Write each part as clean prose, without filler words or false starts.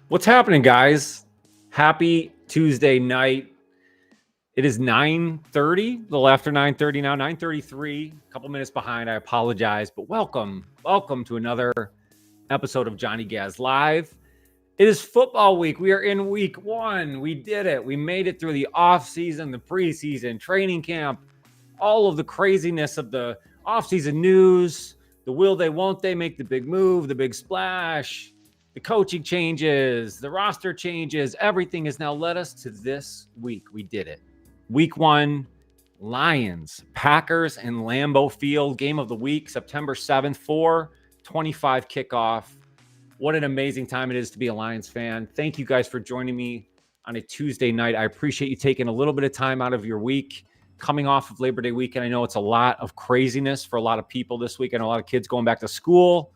What's happening, guys? Happy Tuesday night. It is 9:30, a little after 9:30 now, 9:33, a couple minutes behind. I apologize, but welcome to another episode of Johnny Gaz Live. It is football week. We are in week 1. We did it. We made it through the off-season, the preseason, training camp, all of the craziness of the off-season news, the will they, won't they make the big move, the big splash, the coaching changes, the roster changes. Everything has now led us to this week. We did it. Week 1, Lions, Packers, and Lambeau Field. Game of the week, September 7th, 4:25 kickoff. What an amazing time it is to be a Lions fan. Thank you guys for joining me on a Tuesday night. I appreciate you taking a little bit of time out of your week, coming off of Labor Day weekend. I know it's a lot of craziness for a lot of people this week. I know a lot of kids going back to school.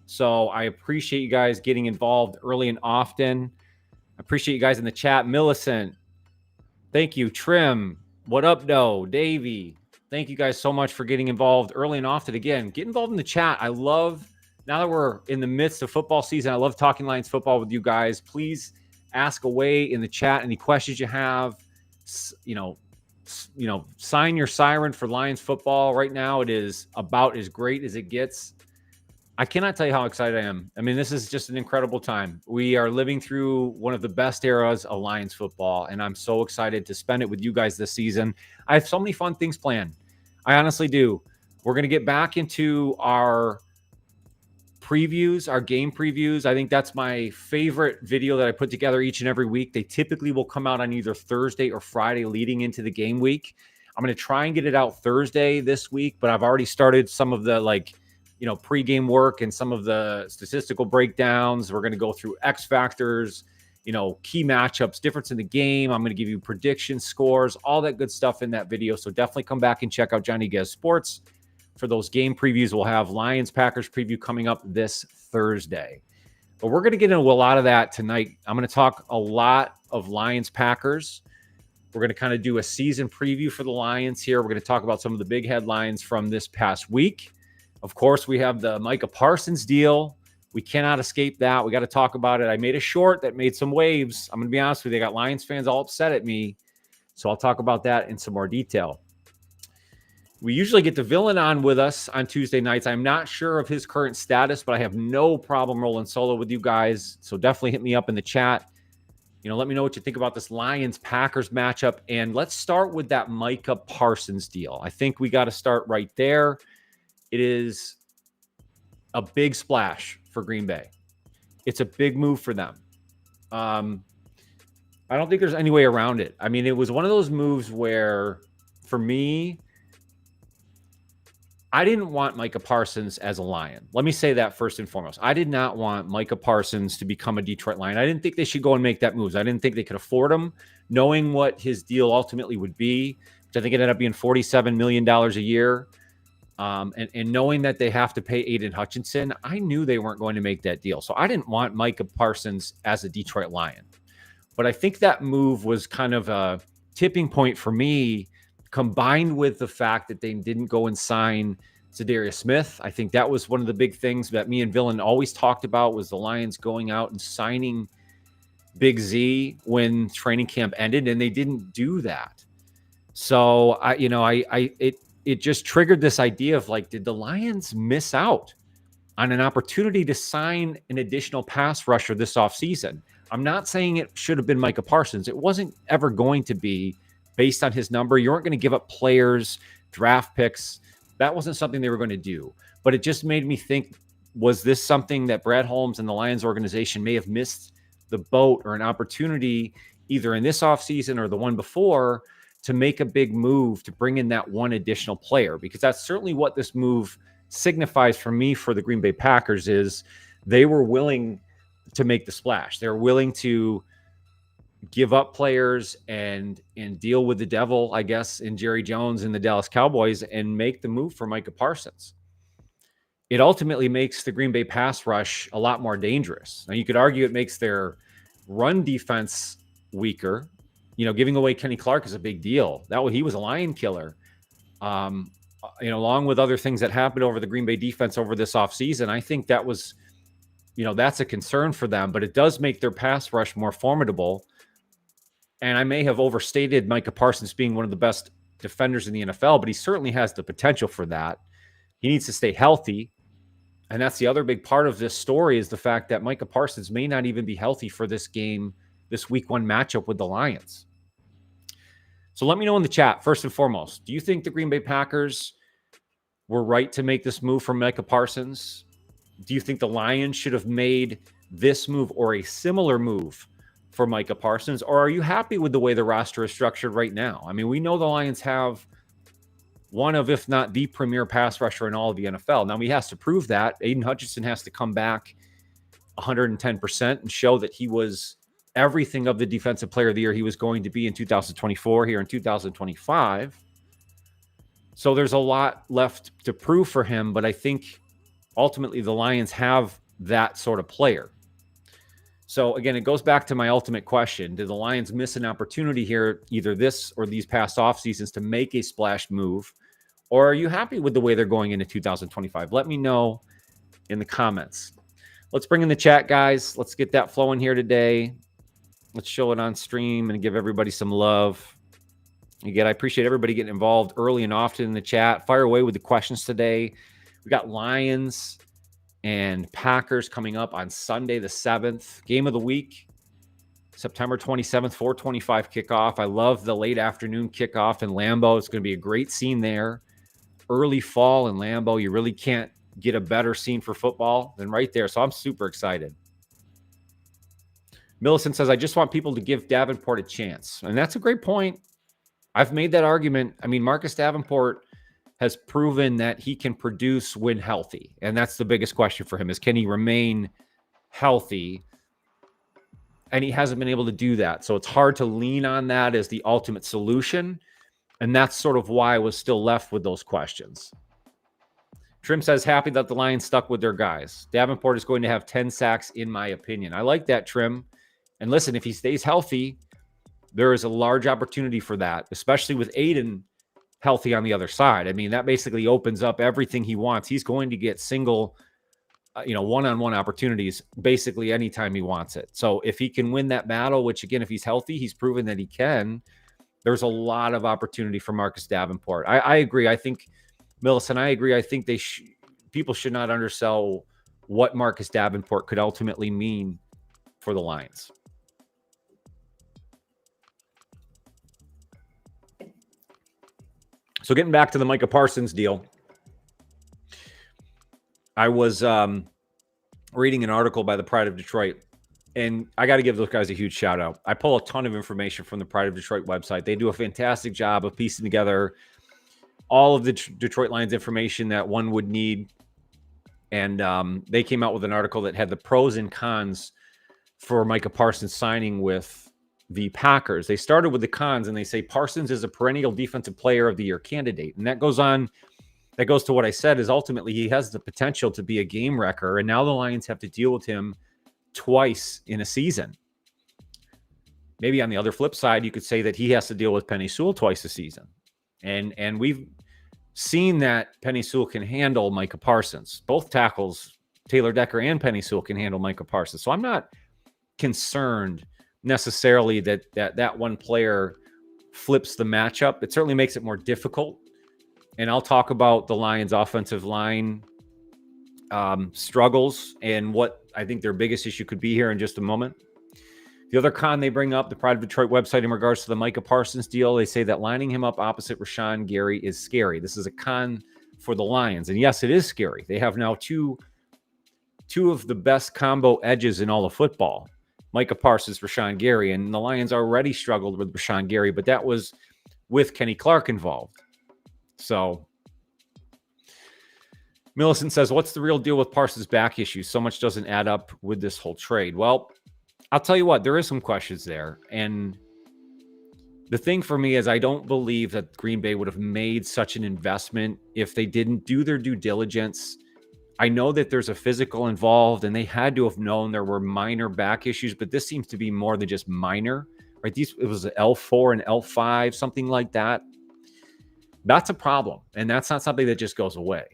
So I appreciate you guys getting involved early and often. I appreciate you guys in the chat. Millicent, thank you. Trim, what up, though? Davey, thank you guys so much for getting involved early and often. Again, get involved in the chat. I love, now that we're in the midst of football season, I love talking Lions football with you guys. Please ask away in the chat any questions you have. Sign your siren for Lions football. Right now, it is about as great as it gets. I cannot tell you how excited I am. I mean, this is just an incredible time. We are living through one of the best eras of Lions football, and I'm so excited to spend it with you guys this season. I have so many fun things planned. I honestly do. We're going to get back into our previews, our game previews. I think that's my favorite video that I put together each and every week. They typically will come out on either Thursday or Friday leading into the game week. I'm going to try and get it out Thursday this week, but I've already started some of the pregame work and some of the statistical breakdowns. We're going to go through X factors, key matchups, difference in the game. I'm going to give you predictions, scores, all that good stuff in that video. So definitely come back and check out Johnny Gaz Sports for those game previews. We'll have Lions Packers preview coming up this Thursday. But we're going to get into a lot of that tonight. I'm going to talk a lot of Lions Packers. We're going to kind of do a season preview for the Lions here. We're going to talk about some of the big headlines from this past week. Of course, we have the Micah Parsons deal. We cannot escape that. We got to talk about it. I made a short that made some waves. I'm going to be honest with you. I got Lions fans all upset at me. So I'll talk about that in some more detail. We usually get the villain on with us on Tuesday nights. I'm not sure of his current status, but I have no problem rolling solo with you guys. So definitely hit me up in the chat. Let me know what you think about this Lions-Packers matchup. And let's start with that Micah Parsons deal. I think we got to start right there. It is a big splash for Green Bay. It's a big move for them. I don't think there's any way around it. I mean, it was one of those moves where, for me, I didn't want Micah Parsons as a Lion. Let me say that first and foremost. I did not want Micah Parsons to become a Detroit Lion. I didn't think they should go and make that move. I didn't think they could afford him, knowing what his deal ultimately would be, which I think it ended up being $47 million a year. And knowing that they have to pay Aiden Hutchinson, I knew they weren't going to make that deal. So I didn't want Micah Parsons as a Detroit Lion. But I think that move was kind of a tipping point for me, combined with the fact that they didn't go and sign Zadarius Smith. I think that was one of the big things that me and Villain always talked about, was the Lions going out and signing Big Z when training camp ended, and they didn't do that. So it just triggered this idea of did the Lions miss out on an opportunity to sign an additional pass rusher this offseason? I'm not saying it should have been Micah Parsons. It wasn't ever going to be based on his number. You weren't going to give up players, draft picks. That wasn't something they were going to do. But it just made me think, was this something that Brad Holmes and the Lions organization may have missed the boat, or an opportunity either in this offseason or the one before, to make a big move to bring in that one additional player? Because that's certainly what this move signifies for me for the Green Bay Packers, is they were willing to make the splash. They're willing to give up players and deal with the devil, I guess, in Jerry Jones and the Dallas Cowboys, and make the move for Micah Parsons. It ultimately makes the Green Bay pass rush a lot more dangerous. Now, you could argue it makes their run defense weaker. Giving away Kenny Clark is a big deal. He was a Lion killer. Along with other things that happened over the Green Bay defense over this offseason, I think that was, that's a concern for them, but it does make their pass rush more formidable. And I may have overstated Micah Parsons being one of the best defenders in the NFL, but he certainly has the potential for that. He needs to stay healthy. And that's the other big part of this story, is the fact that Micah Parsons may not even be healthy for this game, this week 1 matchup with the Lions. So let me know in the chat, first and foremost, do you think the Green Bay Packers were right to make this move for Micah Parsons? Do you think the Lions should have made this move or a similar move for Micah Parsons? Or are you happy with the way the roster is structured right now? I mean, we know the Lions have one of, if not the premier pass rusher in all of the NFL. Now, he has to prove that. Aiden Hutchinson has to come back 110% and show that he was everything of the defensive player of the year he was going to be in 2024 here in 2025. So there's a lot left to prove for him, but I think ultimately the Lions have that sort of player. So again, it goes back to my ultimate question. Did the Lions miss an opportunity here, either this or these past off seasons, to make a splash move? Or are you happy with the way they're going into 2025? Let me know in the comments. Let's bring in the chat, guys. Let's get that flowing here today. Let's show it on stream and give everybody some love. Again, I appreciate everybody getting involved early and often in the chat. Fire away with the questions today. We got Lions and Packers coming up on Sunday the 7th. Game of the week, September 27th, 4:25 kickoff. I love the late afternoon kickoff in Lambeau. It's going to be a great scene there. Early fall in Lambeau. You really can't get a better scene for football than right there. So I'm super excited. Millicent says, I just want people to give Davenport a chance. And that's a great point. I've made that argument. I mean, Marcus Davenport has proven that he can produce when healthy. And that's the biggest question for him, is can he remain healthy? And he hasn't been able to do that. So it's hard to lean on that as the ultimate solution. And that's sort of why I was still left with those questions. Trim says, happy that the Lions stuck with their guys. Davenport is going to have 10 sacks, in my opinion. I like that, Trim. And listen, if he stays healthy, there is a large opportunity for that, especially with Aiden healthy on the other side. I mean, that basically opens up everything he wants. He's going to get single, one-on-one opportunities basically anytime he wants it. So if he can win that battle, which again, if he's healthy, he's proven that he can, there's a lot of opportunity for Marcus Davenport. I agree. I think, Millicent, I agree. I think people should not undersell what Marcus Davenport could ultimately mean for the Lions. So getting back to the Micah Parsons deal, I was reading an article by the Pride of Detroit, and I got to give those guys a huge shout out. I pull a ton of information from the Pride of Detroit website. They do a fantastic job of piecing together all of the Detroit Lions information that one would need. And they came out with an article that had the pros and cons for Micah Parsons signing with the Packers. They started with the cons, and they say Parsons is a perennial defensive player of the year candidate. And that goes to what I said, is ultimately he has the potential to be a game wrecker. And now the Lions have to deal with him twice in a season. Maybe on the other flip side, you could say that he has to deal with Penei Sewell twice a season. And we've seen that Penei Sewell can handle Micah Parsons. Both tackles, Taylor Decker and Penei Sewell, can handle Micah Parsons. So I'm not concerned necessarily that one player flips the matchup. It certainly makes it more difficult. And I'll talk about the Lions offensive line struggles and what I think their biggest issue could be here in just a moment. The other con they bring up, the Pride of Detroit website, in regards to the Micah Parsons deal, they say that lining him up opposite Rashawn Gary is scary. This is a con for the Lions. And yes, it is scary. They have now two of the best combo edges in all of football. Micah Parsons, Rashawn Gary, and the Lions already struggled with Rashawn Gary, but that was with Kenny Clark involved. So Millicent says, what's the real deal with Parsons' back issues? So much doesn't add up with this whole trade. Well, I'll tell you what, there is some questions there. And the thing for me is I don't believe that Green Bay would have made such an investment if they didn't do their due diligence. I know that there's a physical involved, and they had to have known there were minor back issues, but this seems to be more than just minor, right? It was an L4 and L5, something like that. That's a problem, and that's not something that just goes away.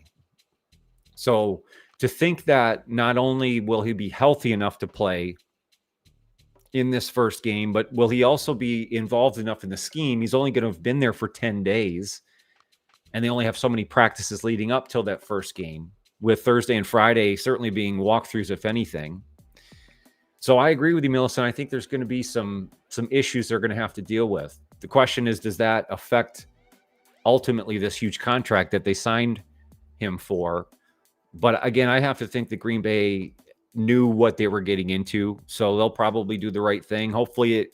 So to think that not only will he be healthy enough to play in this first game, but will he also be involved enough in the scheme? He's only going to have been there for 10 days, and they only have so many practices leading up till that first game, with Thursday and Friday certainly being walkthroughs, if anything. So I agree with you, Millicent. I think there's going to be some issues they're going to have to deal with. The question is, does that affect ultimately this huge contract that they signed him for? But again, I have to think that Green Bay knew what they were getting into, so they'll probably do the right thing. Hopefully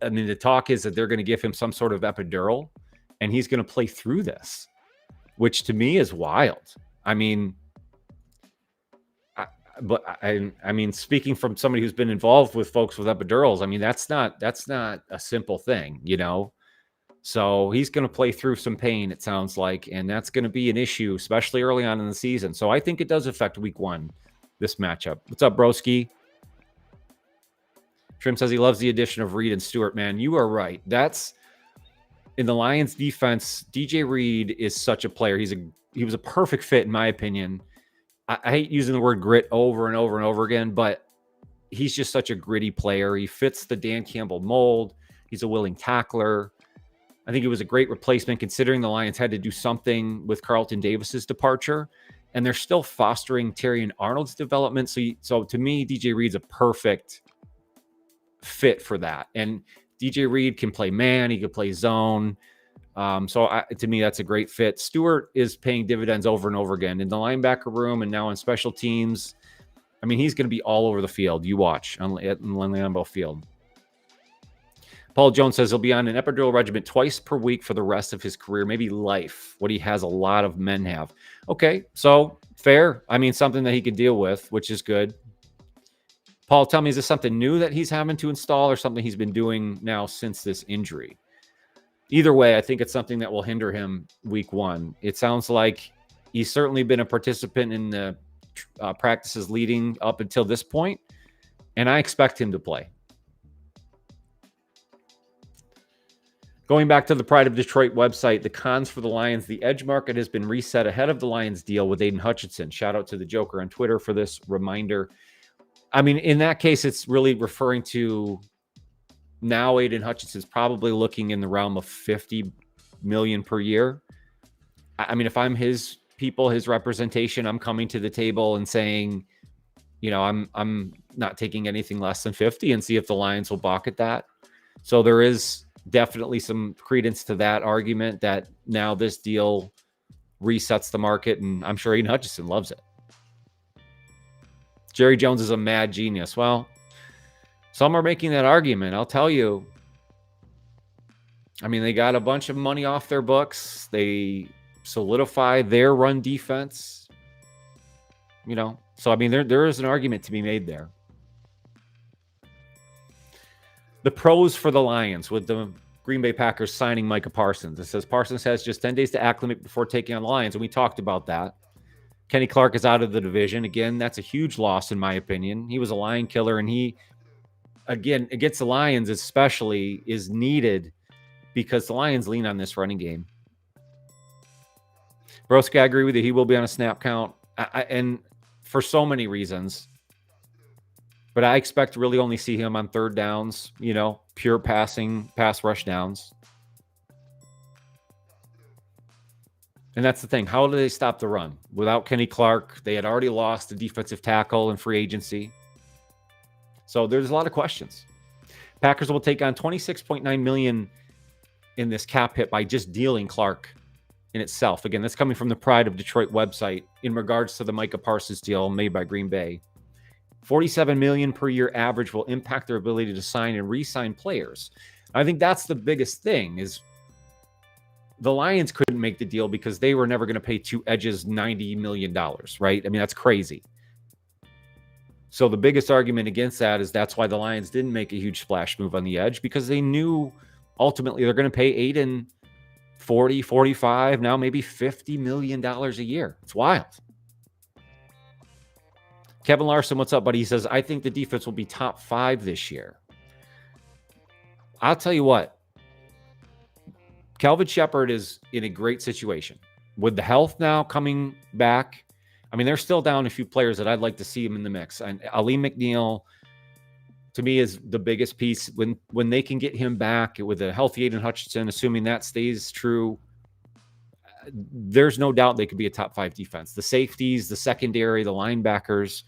the talk is that they're going to give him some sort of epidural, and he's going to play through this, which to me is wild. I mean, I mean, speaking from somebody who's been involved with folks with epidurals, I mean, that's not a simple thing, you know? So he's going to play through some pain, it sounds like, and that's going to be an issue, especially early on in the season. So I think it does affect week one, this matchup. What's up, broski? Trim says he loves the addition of Reed and Stewart. Man, you are right. That's in the Lions defense. DJ Reed is such a player. He was a perfect fit, in my opinion. I hate using the word grit over and over and over again, but he's just such a gritty player. He fits the Dan Campbell mold. He's a willing tackler. I think it was a great replacement considering the Lions had to do something with Carlton Davis's departure, and they're still fostering Terrion Arnold's development. So to me, DJ Reed's a perfect fit for that. And DJ Reed can play man, he can play zone. To me, that's a great fit. Stewart is paying dividends over and over again in the linebacker room and now on special teams. I mean, he's going to be all over the field. You watch at Lambeau Field. Paul Jones says he'll be on an epidural regimen twice per week for the rest of his career, maybe life, what he has a lot of men have. Okay, so fair. I mean, something that he could deal with, which is good. Paul, tell me, is this something new that he's having to install or something he's been doing now since this injury? Either way, I think it's something that will hinder him week one. It sounds like he's certainly been a participant in the practices leading up until this point, and I expect him to play. Going back to the Pride of Detroit website, the cons for the Lions, the edge market has been reset ahead of the Lions deal with Aiden Hutchinson. Shout out to the Joker on Twitter for this reminder. I mean, in that case, it's really referring to now Aiden Hutchinson's probably looking in the realm of $50 million per year. I mean, if I'm his people, his representation, I'm coming to the table and saying, you know, I'm not taking anything less than 50 and see if the Lions will balk at that. So there is definitely some credence to that argument that now this deal resets the market, and I'm sure Aiden Hutchinson loves it. Jerry Jones is a mad genius. Well, some are making that argument. I'll tell you. I mean, they got a bunch of money off their books. They solidify their run defense. You know, so I mean, there is an argument to be made there. The pros for the Lions with the Green Bay Packers signing Micah Parsons. It says Parsons has just 10 days to acclimate before taking on the Lions, and we talked about that. Kenny Clark is out of the division. Again, that's a huge loss in my opinion. He was a Lion killer, and he, again, against the Lions especially, is needed because the Lions lean on this running game. Broski, I agree with you. He will be on a snap count, and for so many reasons. But I expect to really only see him on third downs, you know, pure pass rush downs. And that's the thing. How do they stop the run? Without Kenny Clark, they had already lost a defensive tackle in free agency. So there's a lot of questions. Packers will take on $26.9 million in this cap hit by just dealing Clark in itself. Again, that's coming from the Pride of Detroit website in regards to the Micah Parsons deal made by Green Bay. $47 million per year average will impact their ability to sign and re-sign players. I think that's the biggest thing is the Lions couldn't make the deal because they were never going to pay two edges $90 million, right? I mean, that's crazy. So the biggest argument against that is that's why the Lions didn't make a huge splash move on the edge, because they knew ultimately they're going to pay Aiden 40, 45, now maybe $50 million a year. It's wild. Kevin Larson, what's up, buddy? He says, I think the defense will be top 5 this year. I'll tell you what. Calvin Shepard is in a great situation with the health now coming back. I mean, they're still down a few players that I'd like to see them in the mix. And Ali McNeil, to me, is the biggest piece. When they can get him back with a healthy Aiden Hutchinson, assuming that stays true, there's no doubt they could be a top 5 defense. The safeties, the secondary, the linebackers.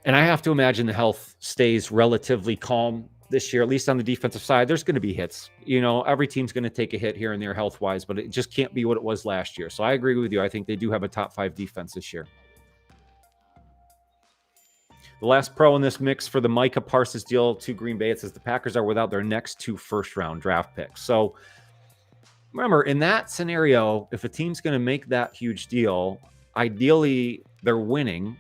And I have to imagine the health stays relatively calm this year, at least on the defensive side. There's going to be hits. Every team's going to take a hit here and there health-wise, but it just can't be what it was last year. So I agree with you. I think they do have a top 5 defense this year. The last pro in this mix for the Micah Parsons deal to Green Bay, it says the Packers are without their next 2 first-round draft picks. So remember, in that scenario, if a team's going to make that huge deal, ideally they're winning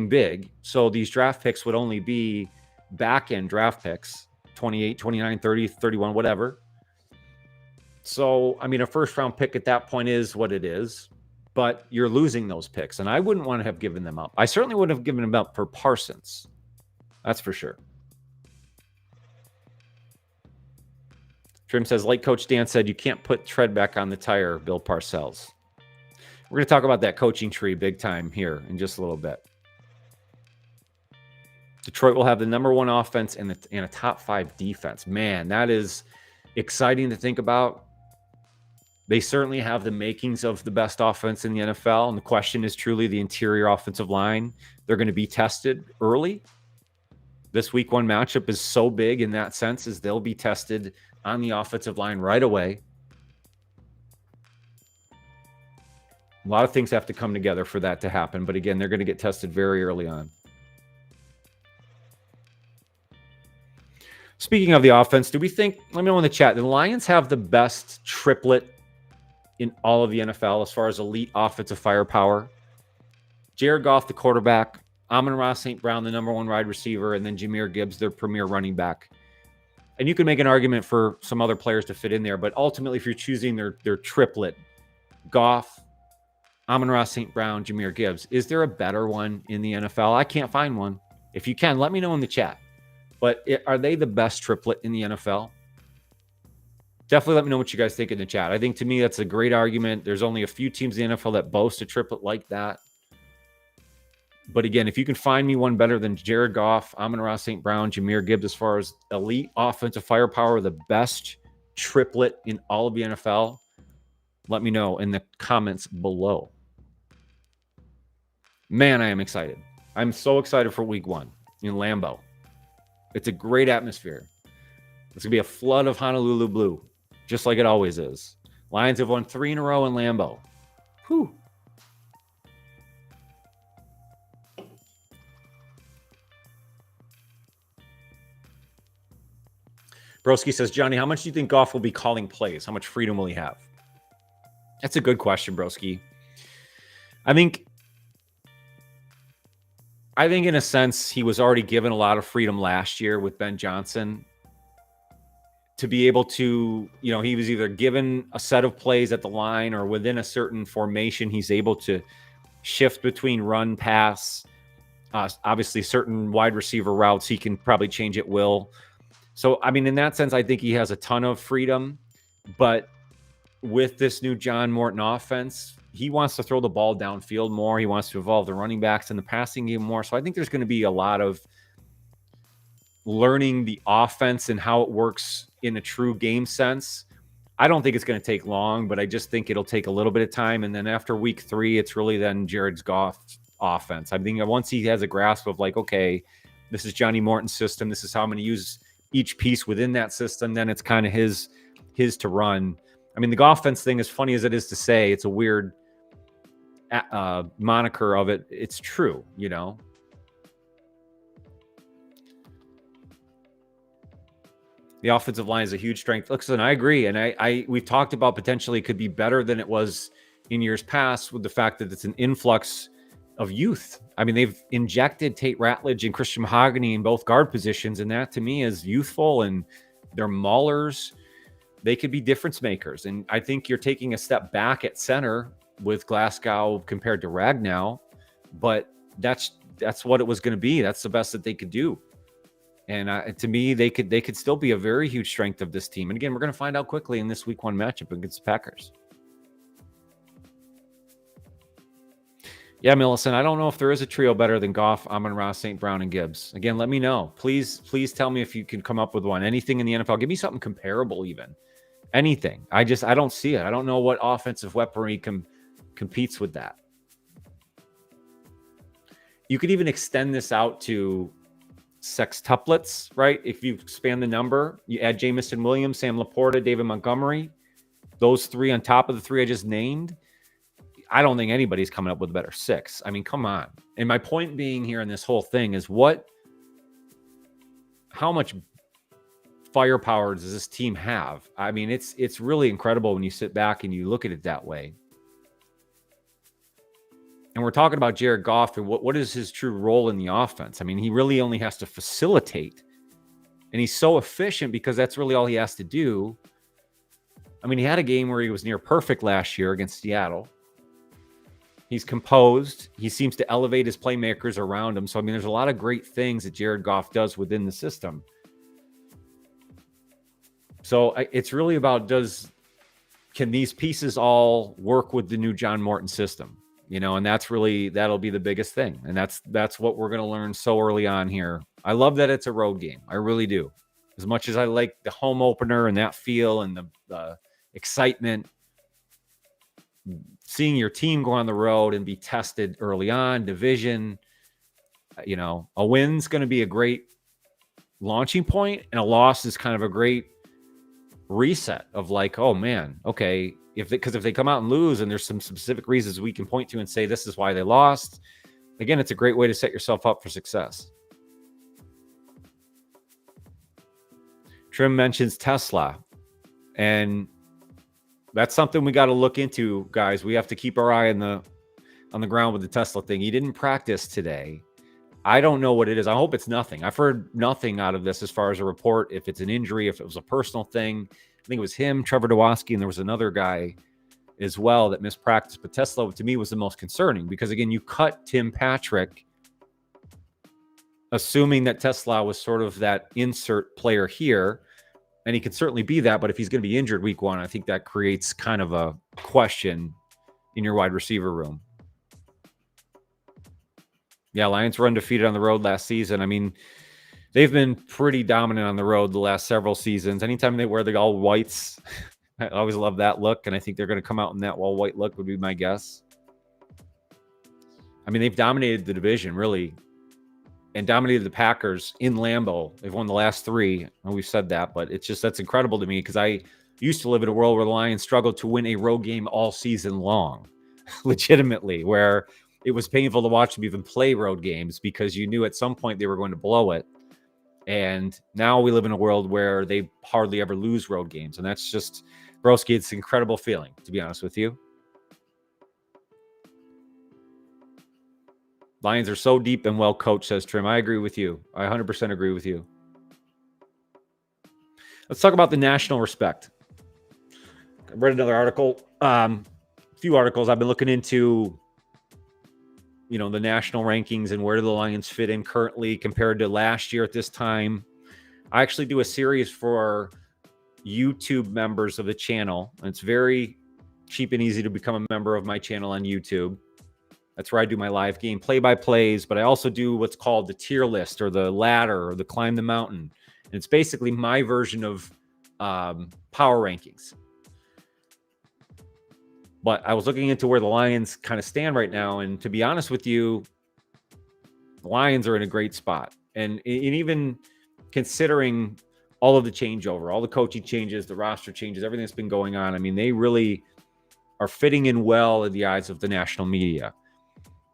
big. So these draft picks would only be back-end draft picks, 28, 29, 30, 31, whatever. So, I mean, a first-round pick at that point is what it is, but you're losing those picks, and I wouldn't want to have given them up. I certainly wouldn't have given them up for Parsons. That's for sure. Trim says, like Coach Dan said, you can't put tread back on the tire, Bill Parcells. We're going to talk about that coaching tree big time here in just a little bit. Detroit will have the number 1 offense and a top 5 defense. Man, that is exciting to think about. They certainly have the makings of the best offense in the NFL, and the question is truly the interior offensive line. They're going to be tested early. This week 1 matchup is so big in that sense, as they'll be tested on the offensive line right away. A lot of things have to come together for that to happen, but again, they're going to get tested very early on. Speaking of the offense, do we think, let me know in the chat, the Lions have the best triplet in all of the NFL as far as elite offensive firepower? Jared Goff, the quarterback, Amon-Ra St. Brown, the number 1 wide receiver, and then Jahmyr Gibbs, their premier running back. And you can make an argument for some other players to fit in there, but ultimately, if you're choosing their triplet, Goff, Amon-Ra St. Brown, Jahmyr Gibbs, is there a better one in the NFL? I can't find one. If you can, let me know in the chat. But are they the best triplet in the NFL? Definitely let me know what you guys think in the chat. I think, to me, that's a great argument. There's only a few teams in the NFL that boast a triplet like that. But again, if you can find me one better than Jared Goff, Amon-Ra St. Brown, Jahmyr Gibbs, as far as elite offensive firepower, the best triplet in all of the NFL, let me know in the comments below. Man, I am excited. I'm so excited for week 1 in Lambeau. It's a great atmosphere. It's going to be a flood of Honolulu blue, just like it always is. Lions have won 3 in a row in Lambeau. Whew. Broski says, Johnny, how much do you think Goff will be calling plays? How much freedom will he have? That's a good question, Broski. I think in a sense, he was already given a lot of freedom last year with Ben Johnson to be able to, he was either given a set of plays at the line or within a certain formation, he's able to shift between run, pass, obviously certain wide receiver routes. He can probably change at will. So, I mean, in that sense, I think he has a ton of freedom, but with this new John Morton offense, he wants to throw the ball downfield more. He wants to evolve the running backs and the passing game more. So I think there's going to be a lot of learning the offense and how it works in a true game sense. I don't think it's going to take long, but I just think it'll take a little bit of time. And then after week 3, it's really then Jared Goff's offense. I think once he has a grasp of like, okay, this is Johnny Morton's system. This is how I'm going to use each piece within that system. Then it's kind of his to run. I mean, the offense thing, as funny as it is to say, it's a weird moniker of it. It's true, The offensive line is a huge strength. Listen, I agree. And we've talked about potentially it could be better than it was in years past with the fact that it's an influx of youth. I mean, they've injected Tate Ratledge and Christian Mahogany in both guard positions. And that to me is youthful, and they're maulers. They could be difference makers. And I think you're taking a step back at center with Glasgow compared to Ragnow, but that's what it was going to be. That's the best that they could do. And to me, they could still be a very huge strength of this team. And again, we're going to find out quickly in this week 1 matchup against the Packers. Yeah, Millicent, I don't know if there is a trio better than Goff, Amon-Ra, St. Brown, and Gibbs. Again, let me know. Please tell me if you can come up with one. Anything in the NFL. Give me something comparable even. Anything. I don't see it. I don't know what offensive weaponry competes with that. You could even extend this out to sextuplets, right? If you expand the number, you add Jamison Williams, Sam Laporta, David Montgomery, those three on top of the three I just named. I don't think anybody's coming up with a better six. I mean, come on. And my point being here in this whole thing is how much firepower does this team have? I mean, it's really incredible when you sit back and you look at it that way. And we're talking about Jared Goff and what is his true role in the offense? I mean, he really only has to facilitate. And he's so efficient because that's really all he has to do. I mean, he had a game where he was near perfect last year against Seattle. He's composed. He seems to elevate his playmakers around him. So, I mean, there's a lot of great things that Jared Goff does within the system. So it's really about can these pieces all work with the new John Morton system? You know, and that'll be the biggest thing. And that's what we're going to learn so early on here. I love that it's a road game. I really do. As much as I like the home opener and that feel and the excitement, seeing your team go on the road and be tested early on, division, you know, a win's going to be a great launching point, and a loss is kind of a great reset of like, oh man, okay, because if they come out and lose and there's some specific reasons we can point to and say this is why they lost, again, it's a great way to set yourself up for success. Trim mentions Tesla, and that's something we got to look into, guys. We have to keep our eye on the ground with the Tesla thing. He didn't practice today. I don't know what it is. I hope it's nothing. I've heard nothing out of this as far as a report, if it's an injury, if it was a personal thing. I think it was him, Trevor Dwoski, and there was another guy as well that missed practice. But Tesla, to me, was the most concerning because, again, you cut Tim Patrick, assuming that Tesla was sort of that insert player here. And he could certainly be that, but if he's going to be injured week one, I think that creates kind of a question in your wide receiver room. Yeah, Lions were undefeated on the road last season. I mean, they've been pretty dominant on the road the last several seasons. Anytime they wear the all whites, I always love that look, and I think they're going to come out in that all white look would be my guess. I mean, they've dominated the division, really, and dominated the Packers in Lambeau. They've won the last three, and we've said that, but it's just that's incredible to me because I used to live in a world where the Lions struggled to win a road game all season long, legitimately, where it was painful to watch them even play road games because you knew at some point they were going to blow it. And now we live in a world where they hardly ever lose road games. And that's just, Broski, it's an incredible feeling, to be honest with you. Lions are so deep and well coached, says Trim. I agree with you. I 100% agree with you. Let's talk about the national respect. I read another article, a few articles I've been looking into, you know, the national rankings and where do the Lions fit in currently compared to last year at this time. I actually do a series for YouTube members of the channel. And it's very cheap and easy to become a member of my channel on YouTube. That's where I do my live game play-by-plays, but I also do what's called the tier list or the ladder or the climb the mountain. And it's basically my version of power rankings. But I was looking into where the Lions kind of stand right now. And to be honest with you, the Lions are in a great spot. And even considering all of the changeover, all the coaching changes, the roster changes, everything that's been going on, I mean, they really are fitting in well in the eyes of the national media.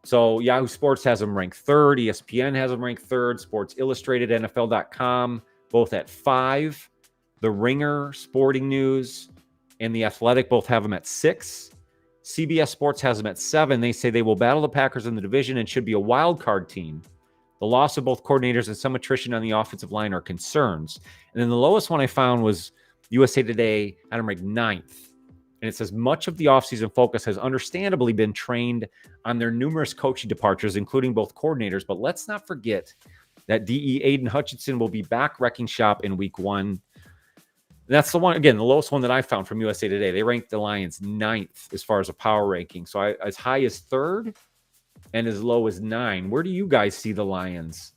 So Yahoo Sports has them ranked third. ESPN has them ranked third. Sports Illustrated, NFL.com, both at 5. The Ringer, Sporting News, and The Athletic both have them at 6. CBS Sports has them at 7. They say they will battle the Packers in the division and should be a wild card team. The loss of both coordinators and some attrition on the offensive line are concerns. And then the lowest one I found was USA Today had them ranked 9th. And it says much of the offseason focus has understandably been trained on their numerous coaching departures, including both coordinators. But let's not forget that DE Aiden Hutchinson will be back wrecking shop in week 1. That's the one, again, the lowest one that I found from USA Today. They ranked the Lions 9th as far as a power ranking. So as high as 3rd, and as low as 9. Where do you guys see the Lions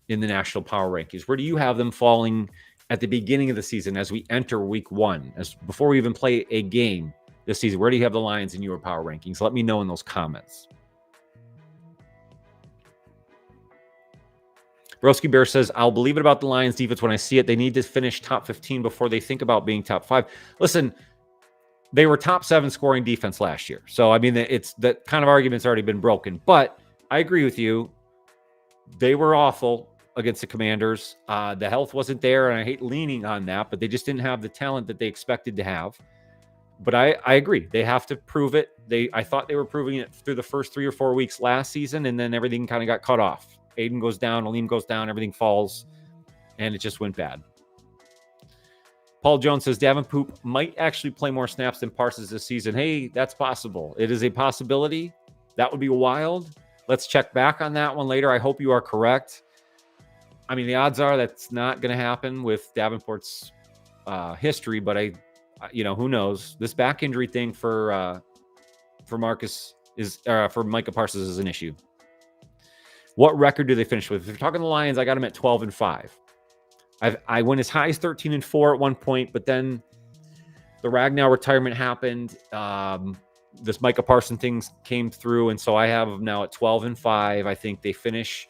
in the national power rankings? Where do you have them falling at the beginning of the season as we enter week 1, as before we even play a game this season? Where do you have the Lions in your power rankings? Let me know in those comments. Broski Bear says, I'll believe it about the Lions defense when I see it. They need to finish top 15 before they think about being top 5. Listen, they were top 7 scoring defense last year. So, I mean, it's that kind of argument's already been broken. But I agree with you. They were awful against the Commanders. The health wasn't there, and I hate leaning on that, but they just didn't have the talent that they expected to have. But I agree. They have to prove it. I thought they were proving it through the first 3 or 4 weeks last season, and then everything kind of got cut off. Aiden goes down, Aleem goes down, everything falls, and it just went bad. Paul Jones says, Davenport might actually play more snaps than Parsons this season. Hey, that's possible. It is a possibility. That would be wild. Let's check back on that one later. I hope you are correct. I mean, the odds are that's not going to happen with Davenport's history, but who knows? This back injury thing for Marcus is for Micah Parsons is an issue. What record do they finish with? If you're talking the Lions, I got them at 12-5. I went as high as 13-4 at one point, but then the Ragnow retirement happened. This Micah Parson thing came through, and so I have them now at 12-5. I think they finish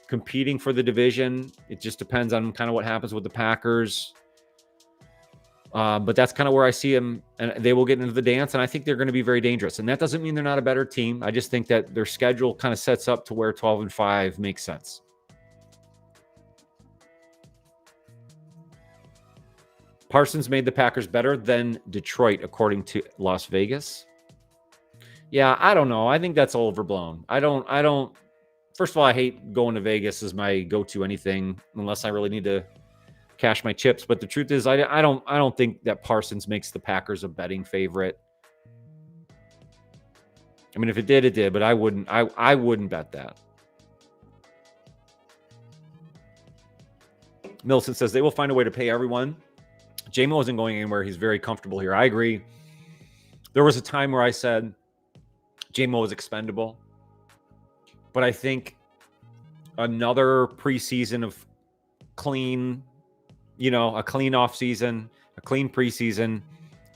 competing for the division. It just depends on kind of what happens with the Packers. But that's kind of where I see them, and they will get into the dance, and I think they're going to be very dangerous. And that doesn't mean they're not a better team. I just think that their schedule kind of sets up to where 12-5 makes sense. Parsons made the Packers better than Detroit, according to Las Vegas. Yeah, I don't know. I think that's overblown. I don't. First of all, I hate going to Vegas as my go-to anything unless I really need to cash my chips. But the truth is, I don't think that Parsons makes the Packers a betting favorite. I mean, if it did, it did, but I wouldn't. I wouldn't bet that. Millicent says they will find a way to pay everyone. J-Mo isn't going anywhere. He's very comfortable here. I agree. There was a time where I said J-Mo is expendable, but I think another preseason of clean, a clean off season, a clean preseason.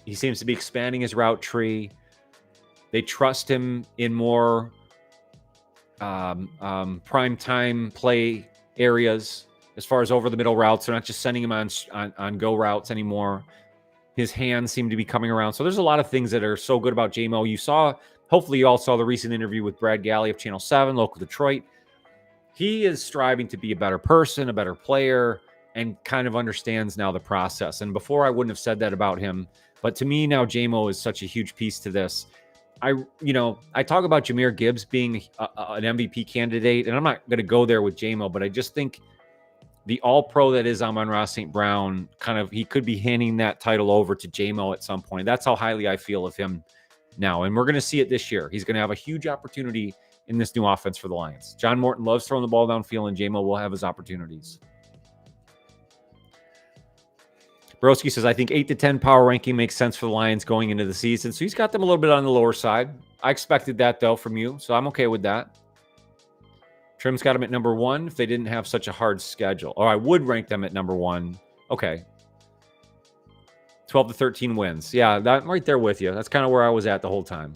He seems to be expanding his route tree. They trust him in more prime time play areas as far as over the middle routes. They're not just sending him on go routes anymore. His hands seem to be coming around. So there's a lot of things that are so good about J-Mo. Hopefully you all saw the recent interview with Brad Galley of Channel 7, local Detroit. He is striving to be a better person, a better player, and kind of understands now the process. And before I wouldn't have said that about him. But to me now, J-Mo is such a huge piece to this. I talk about Jahmyr Gibbs being an MVP candidate, and I'm not going to go there with J-Mo, but I just think the all-pro that is Amon-Ra St. Brown, he could be handing that title over to J-Mo at some point. That's how highly I feel of him now. And we're going to see it this year. He's going to have a huge opportunity in this new offense for the Lions. John Morton loves throwing the ball downfield, and J-Mo will have his opportunities. Broski says, I think 8-10 power ranking makes sense for the Lions going into the season. So he's got them a little bit on the lower side. I expected that, though, from you. So I'm okay with that. Trim's got them at number 1 if they didn't have such a hard schedule. Or I would rank them at number 1. Okay. 12-13 wins. Yeah, I'm right there with you. That's kind of where I was at the whole time.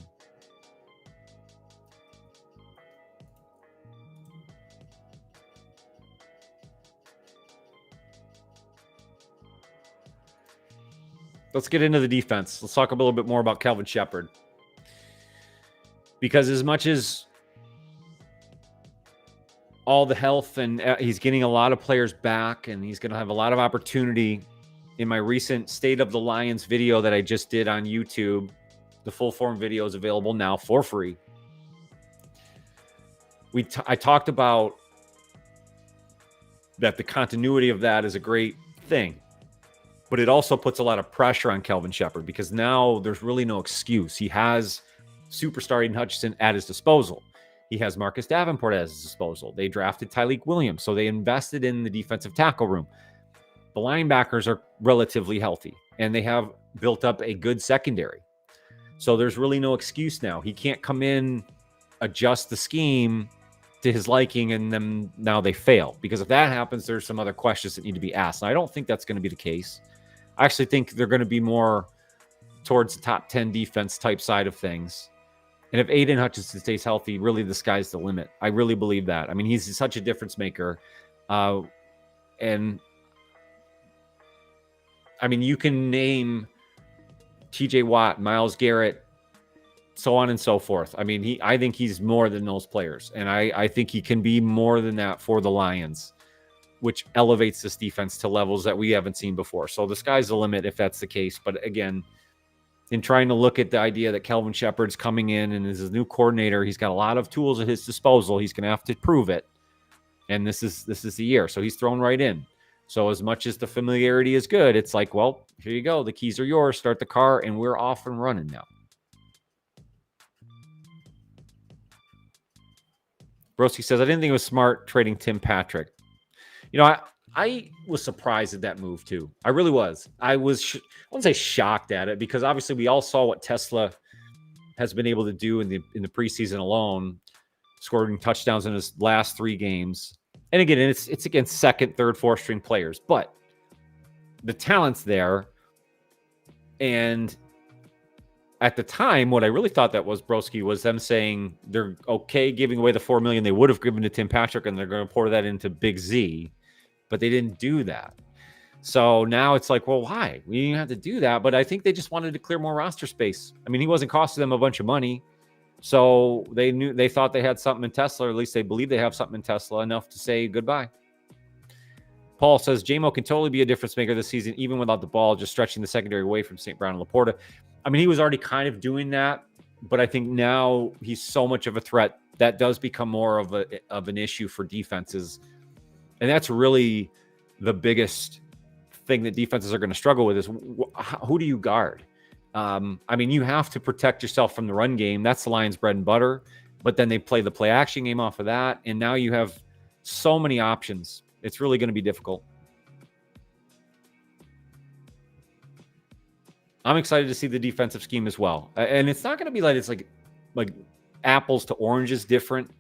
Let's get into the defense. Let's talk a little bit more about Kelvin Shepherd. Because as much as all the health and he's getting a lot of players back and he's going to have a lot of opportunity, in my recent State of the Lions video that I just did on YouTube, the full form video is available now for free. I talked about that the continuity of that is a great thing. But it also puts a lot of pressure on Kelvin Shepherd because now there's really no excuse. He has superstar Aiden Hutchinson at his disposal. He has Marcus Davenport at his disposal. They drafted Tyleik Williams, so they invested in the defensive tackle room. The linebackers are relatively healthy, and they have built up a good secondary. So there's really no excuse now. He can't come in adjust the scheme to his liking, and then now they fail. Because if that happens, there's some other questions that need to be asked. And I don't think that's going to be the case. I actually think they're going to be more towards the top 10 defense type side of things. And if Aiden Hutchinson stays healthy, really the sky's the limit. I really believe that. I mean, he's such a difference maker. And I mean, you can name TJ Watt, Myles Garrett, so on and so forth. I mean, I think he's more than those players. And I think he can be more than that for the Lions, which elevates this defense to levels that we haven't seen before. So the sky's the limit if that's the case. But again, in trying to look at the idea that Kelvin Shepard's coming in and is his new coordinator, he's got a lot of tools at his disposal. He's going to have to prove it. And this is the year. So he's thrown right in. So as much as the familiarity is good, it's like, well, here you go. The keys are yours. Start the car, and we're off and running now. Broski says, I didn't think it was smart trading Tim Patrick. You know, I was surprised at that move too. I really was. I wouldn't say shocked at it, because obviously we all saw what Tesla has been able to do in the preseason alone, scoring touchdowns in his last 3 games. And again, it's against second, third, fourth string players, but the talent's there. And at the time, what I really thought that was, Broski, was them saying they're okay giving away the $4 million they would have given to Tim Patrick, and they're going to pour that into Big Z. But they didn't do that. So now it's like, well, why? We didn't have to do that. But I think they just wanted to clear more roster space. I mean, he wasn't costing them a bunch of money. So they thought they had something in Tesla, or at least they believe they have something in Tesla enough to say goodbye. Paul says, JMO can totally be a difference maker this season, even without the ball, just stretching the secondary away from St. Brown and Laporta. I mean, he was already kind of doing that, but I think now he's so much of a threat that does become more of an issue for defenses. And that's really the biggest thing that defenses are going to struggle with is who do you guard? I mean, you have to protect yourself from the run game. That's the Lions' bread and butter. But then they play the play action game off of that. And now you have so many options. It's really going to be difficult. I'm excited to see the defensive scheme as well. And it's not going to be like it's like apples to oranges different.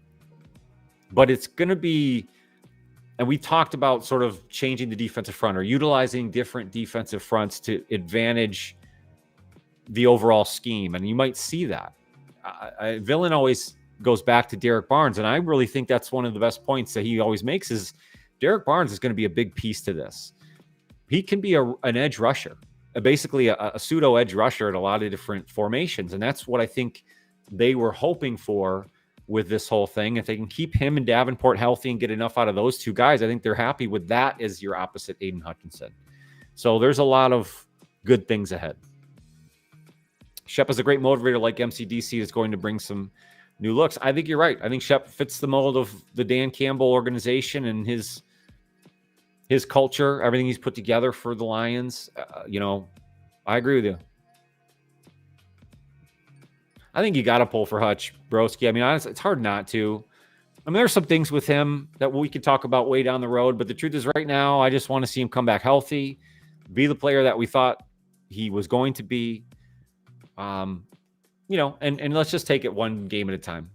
But it's going to be... And we talked about sort of changing the defensive front or utilizing different defensive fronts to advantage the overall scheme. And you might see that. Villain always goes back to Derek Barnes. And I really think that's one of the best points that he always makes is Derek Barnes is going to be a big piece to this. He can be an edge rusher, basically a pseudo edge rusher at a lot of different formations. And that's what I think they were hoping for with this whole thing. If they can keep him and Davenport healthy and get enough out of those two guys, I think they're happy with that as your opposite Aiden Hutchinson. So there's a lot of good things ahead. Shep is a great motivator like MCDC is going to bring some new looks. I think you're right. I think Shep fits the mold of the Dan Campbell organization and his culture, everything he's put together for the Lions. I agree with you. I think you got to pull for Hutch, Broski. I mean, honestly, it's hard not to. I mean, there's some things with him that we could talk about way down the road, but the truth is right now, I just want to see him come back healthy, be the player that we thought he was going to be. And let's just take it one game at a time.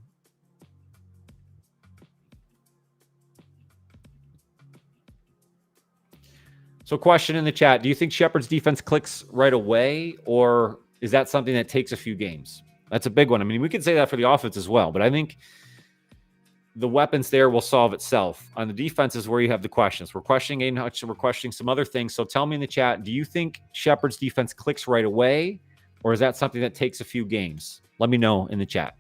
So question in the chat, do you think Shepard's defense clicks right away, or is that something that takes a few games? That's a big one. I mean, we could say that for the offense as well, but I think the weapons there will solve itself. On the defense is where you have the questions. We're questioning Aiden Hutchinson. We're questioning some other things. So tell me in the chat, do you think Shepard's defense clicks right away, or is that something that takes a few games? Let me know in the chat.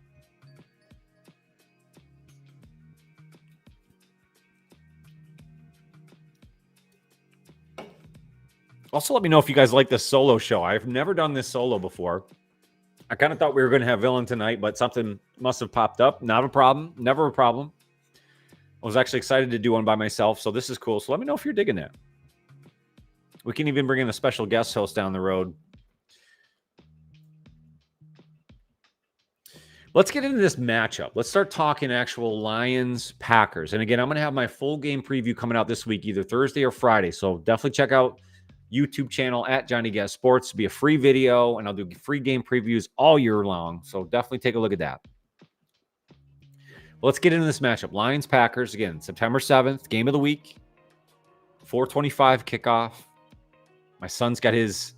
Also, let me know if you guys like this solo show. I've never done this solo before. I kind of thought we were going to have Villain tonight, but something must have popped up. Not a problem. Never a problem. I was actually excited to do one by myself, so this is cool. So let me know if you're digging that. We can even bring in a special guest host down the road. Let's get into this matchup. Let's start talking actual Lions-Packers. And again, I'm going to have my full game preview coming out this week, either Thursday or Friday. So definitely check out YouTube channel at Johnny Gaz Sports. It'll be a free video, and I'll do free game previews all year long. So definitely take a look at that. Let's get into this matchup. Lions-Packers, again, September 7th, game of the week, 4:25 kickoff. My son's got his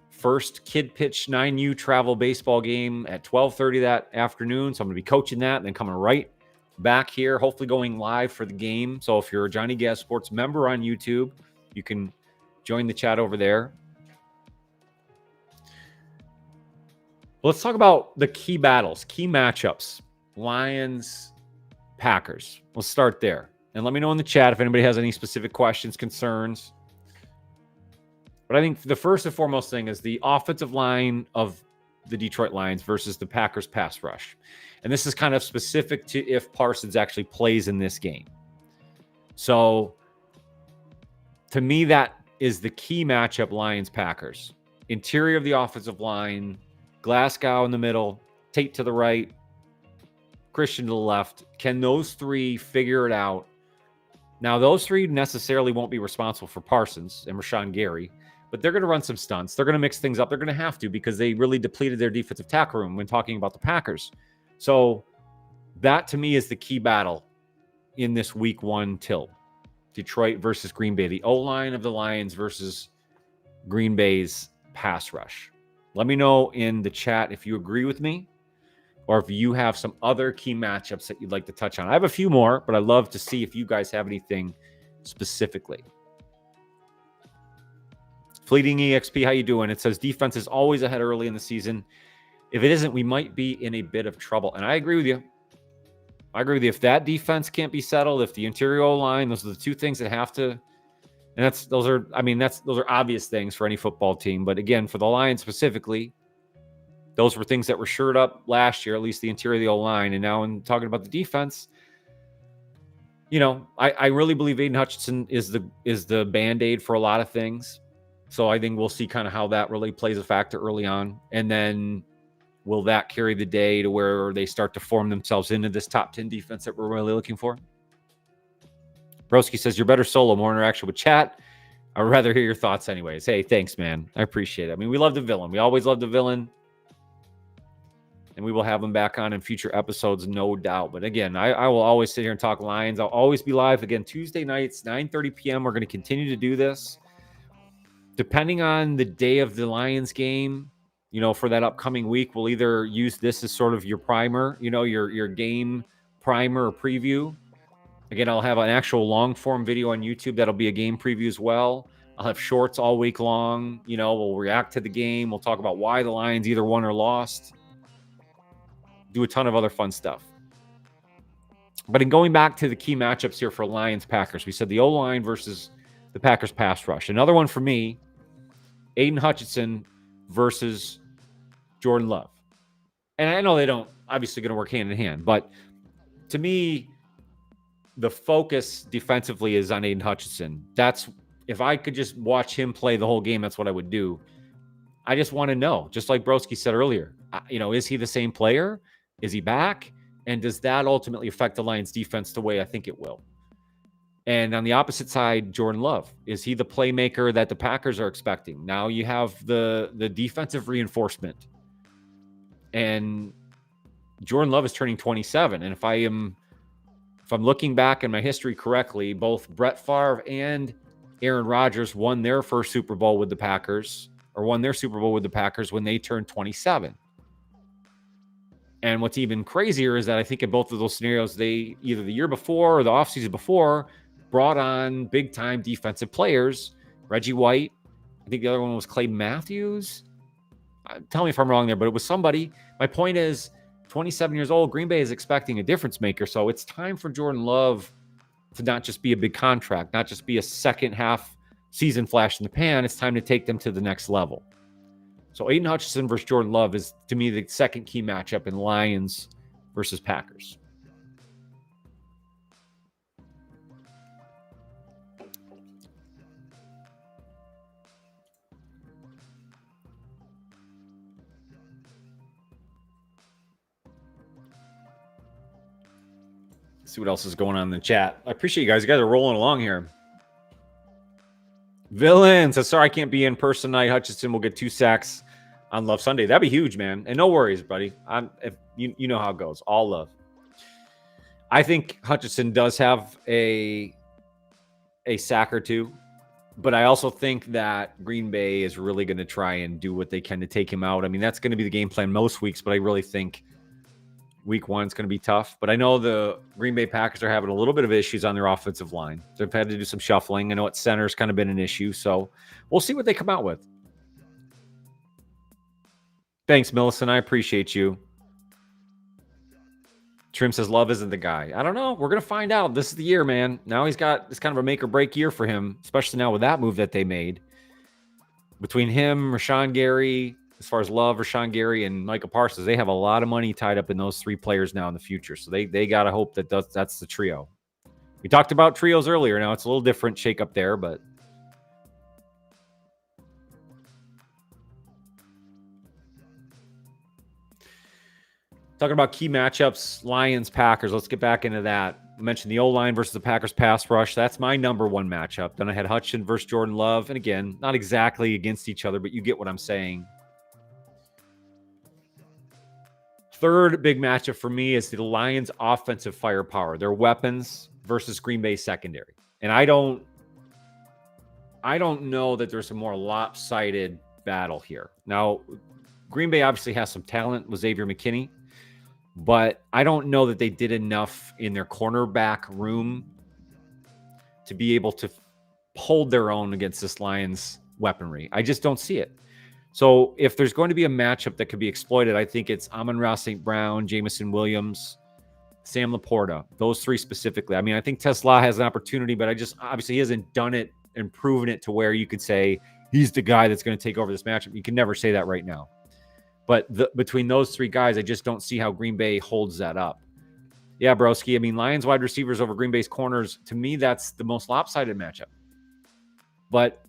first kid pitch 9U travel baseball game at 12:30 that afternoon, so I'm going to be coaching that and then coming right back here, hopefully going live for the game. So if you're a Johnny Gaz Sports member on YouTube, you can join the chat over there. Let's talk about the key battles, key matchups. Lions, Packers. We'll start there. And let me know in the chat if anybody has any specific questions, concerns. But I think the first and foremost thing is the offensive line of the Detroit Lions versus the Packers pass rush. And this is kind of specific to if Parsons actually plays in this game. So to me, that is the key matchup, Lions-Packers. Interior of the offensive line, Glasgow in the middle, Tate to the right, Christian to the left. Can those three figure it out? Now, those three necessarily won't be responsible for Parsons and Rashawn Gary, but they're going to run some stunts. They're going to mix things up. They're going to have to because they really depleted their defensive tackle room when talking about the Packers. So that, to me, is the key battle in this week one tilt. Detroit versus Green Bay. The O-line of the Lions versus Green Bay's pass rush. Let me know in the chat if you agree with me or if you have some other key matchups that you'd like to touch on. I have a few more, but I'd love to see if you guys have anything specifically. Fleeting EXP, how you doing? It says defense is always ahead early in the season. If it isn't, we might be in a bit of trouble. And I agree with you. I agree with you. If that defense can't be settled, if the interior O-line, those are the two things that have to, and those are obvious things for any football team. But again, for the Lions specifically, those were things that were shored up last year, at least the interior of the O-line. And now in talking about the defense, I really believe Aiden Hutchinson is the Band-Aid for a lot of things. So I think we'll see kind of how that really plays a factor early on. And then will that carry the day to where they start to form themselves into this top 10 defense that we're really looking for? Broski says, you're better solo, more interaction with chat. I would rather hear your thoughts anyways. Hey, thanks, man. I appreciate it. I mean, we love the villain. We always love the villain. And we will have him back on in future episodes, no doubt. But again, I will always sit here and talk Lions. I'll always be live. Again, Tuesday nights, 9:30 p.m. We're going to continue to do this. Depending on the day of the Lions game, for that upcoming week, we'll either use this as sort of your primer, your game primer or preview. Again, I'll have an actual long form video on YouTube. That'll be a game preview as well. I'll have shorts all week long. We'll react to the game. We'll talk about why the Lions either won or lost. Do a ton of other fun stuff. But in going back to the key matchups here for Lions-Packers, we said the O-line versus the Packers pass rush. Another one for me, Aiden Hutchinson versus Jordan Love. And I know they don't obviously going to work hand in hand, but to me, the focus defensively is on Aiden Hutchinson. If I could just watch him play the whole game, that's what I would do. I just want to know, just like Broski said earlier, is he the same player? Is he back? And does that ultimately affect the Lions defense the way I think it will? And on the opposite side, Jordan Love. Is he the playmaker that the Packers are expecting? Now you have the defensive reinforcement. And Jordan Love is turning 27. And if I'm looking back in my history correctly, both Brett Favre and Aaron Rodgers won their first Super Bowl with the Packers, or won their Super Bowl with the Packers when they turned 27. And what's even crazier is that I think in both of those scenarios, they either the year before or the offseason before brought on big-time defensive players. Reggie White. I think the other one was Clay Matthews. Tell me if I'm wrong there, but it was somebody. My point is, 27 years old, Green Bay is expecting a difference maker. So it's time for Jordan Love to not just be a big contract, not just be a second half season flash in the pan. It's time to take them to the next level. So Aiden Hutchinson versus Jordan Love is, to me, the second key matchup in Lions versus Packers. See what else is going on in the chat. I appreciate you guys. You guys are rolling along here. Villain says, sorry, I can't be in person tonight. Hutchinson will get 2 sacks on Love Sunday. That'd be huge, man. And no worries, buddy. If you know how it goes. All love. I think Hutchinson does have a sack or two, but I also think that Green Bay is really going to try and do what they can to take him out. I mean, that's going to be the game plan most weeks, but I really think week one is going to be tough. But I know the Green Bay Packers are having a little bit of issues on their offensive line. They've had to do some shuffling. I know at center's kind of been an issue, so we'll see what they come out with. Thanks, Millicent. I appreciate you. Trim says Love isn't the guy. I don't know. We're going to find out. This is the year, man. Now he's got this kind of a make or break year for him, especially now with that move that they made. Between him, Rashawn Gary, as far as Love, Rashawn Gary, and Micah Parsons, they have a lot of money tied up in those three players now in the future. So they got to hope that that's the trio. We talked about trios earlier. Now it's a little different shake up there, but talking about key matchups, Lions, Packers. Let's get back into that. I mentioned the O-line versus the Packers pass rush. That's my number one matchup. Then I had Hutchinson versus Jordan Love. And again, not exactly against each other, but you get what I'm saying. Third big matchup for me is the Lions' offensive firepower, their weapons versus Green Bay secondary. And I don't know that there's a more lopsided battle here. Now, Green Bay obviously has some talent with Xavier McKinney, but I don't know that they did enough in their cornerback room to be able to hold their own against this Lions weaponry. I just don't see it. So if there's going to be a matchup that could be exploited, I think it's Amon-Ra St. Brown, Jameson Williams, Sam Laporta, those three specifically. I mean, I think Tesla has an opportunity, but obviously he hasn't done it and proven it to where you could say he's the guy that's going to take over this matchup. You can never say that right now. But between those three guys, I just don't see how Green Bay holds that up. Yeah, broski. I mean, Lions wide receivers over Green Bay's corners, to me, that's the most lopsided matchup. But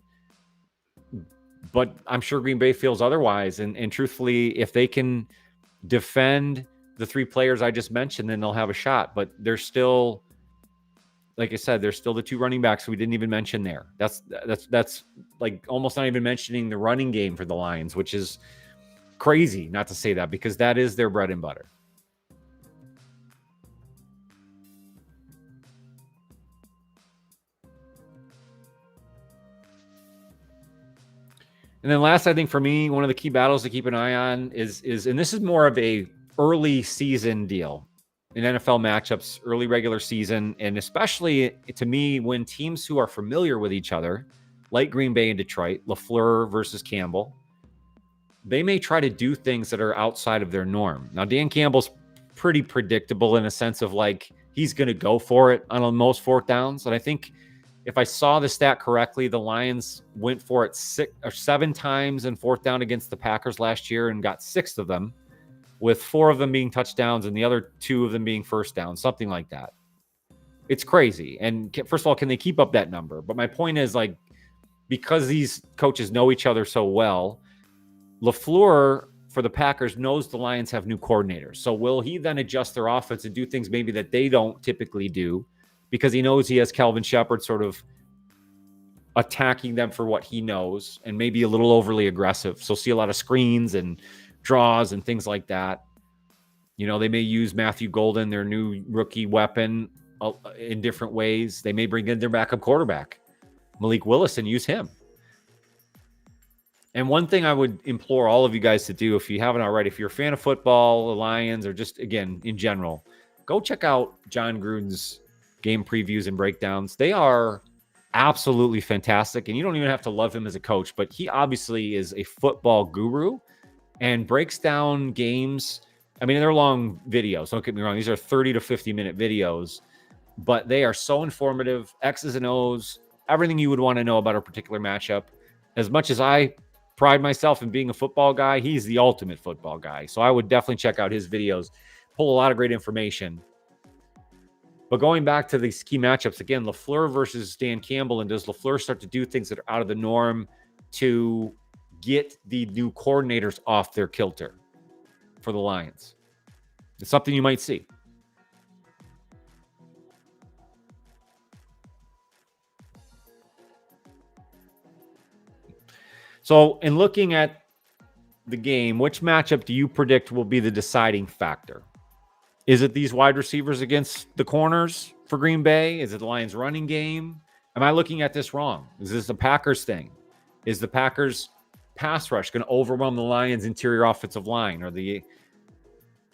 I'm sure Green Bay feels otherwise. And truthfully, if they can defend the three players I just mentioned, then they'll have a shot. But they're still, like I said, there's still the two running backs we didn't even mention there. That's like almost not even mentioning the running game for the Lions, which is crazy not to say that because that is their bread and butter. And then last, I think for me, one of the key battles to keep an eye on is, and this is more of a early season deal in NFL matchups, early regular season, and especially to me, when teams who are familiar with each other, like Green Bay and Detroit, LaFleur versus Campbell, they may try to do things that are outside of their norm. Now, Dan Campbell's pretty predictable in a sense of like, he's going to go for it on most fourth downs. And I think if I saw the stat correctly, the Lions went for it 6 or 7 times in fourth down against the Packers last year and got 6 of them, with 4 of them being touchdowns and the other 2 of them being first down, something like that. It's crazy. And first of all, can they keep up that number? But my point is, like, because these coaches know each other so well, LaFleur for the Packers knows the Lions have new coordinators. So will he then adjust their offense and do things maybe that they don't typically do because he knows he has Calvin Shepard sort of attacking them for what he knows and maybe a little overly aggressive. So see a lot of screens and draws and things like that. You know, they may use Matthew Golden, their new rookie weapon, in different ways. They may bring in their backup quarterback, Malik Willis, and use him. And one thing I would implore all of you guys to do, if you haven't already, if you're a fan of football, the Lions, or just, again, in general, go check out John Gruden's game previews and breakdowns. They are absolutely fantastic. And you don't even have to love him as a coach, but he obviously is a football guru and breaks down games. I mean, they're long videos. Don't get me wrong. These are 30 to 50-minute videos, but they are so informative. X's and O's, everything you would want to know about a particular matchup. As much as I pride myself in being a football guy, he's the ultimate football guy. So I would definitely check out his videos, pull a lot of great information. But going back to these key matchups, again, LaFleur versus Dan Campbell, and does LaFleur start to do things that are out of the norm to get the new coordinators off their kilter for the Lions? It's something you might see. So in looking at the game, which matchup do you predict will be the deciding factor? Is it these wide receivers against the corners for Green Bay? Is it the Lions running game? Am I looking at this wrong? Is this a Packers thing? Is the Packers pass rush going to overwhelm the Lions interior offensive line or the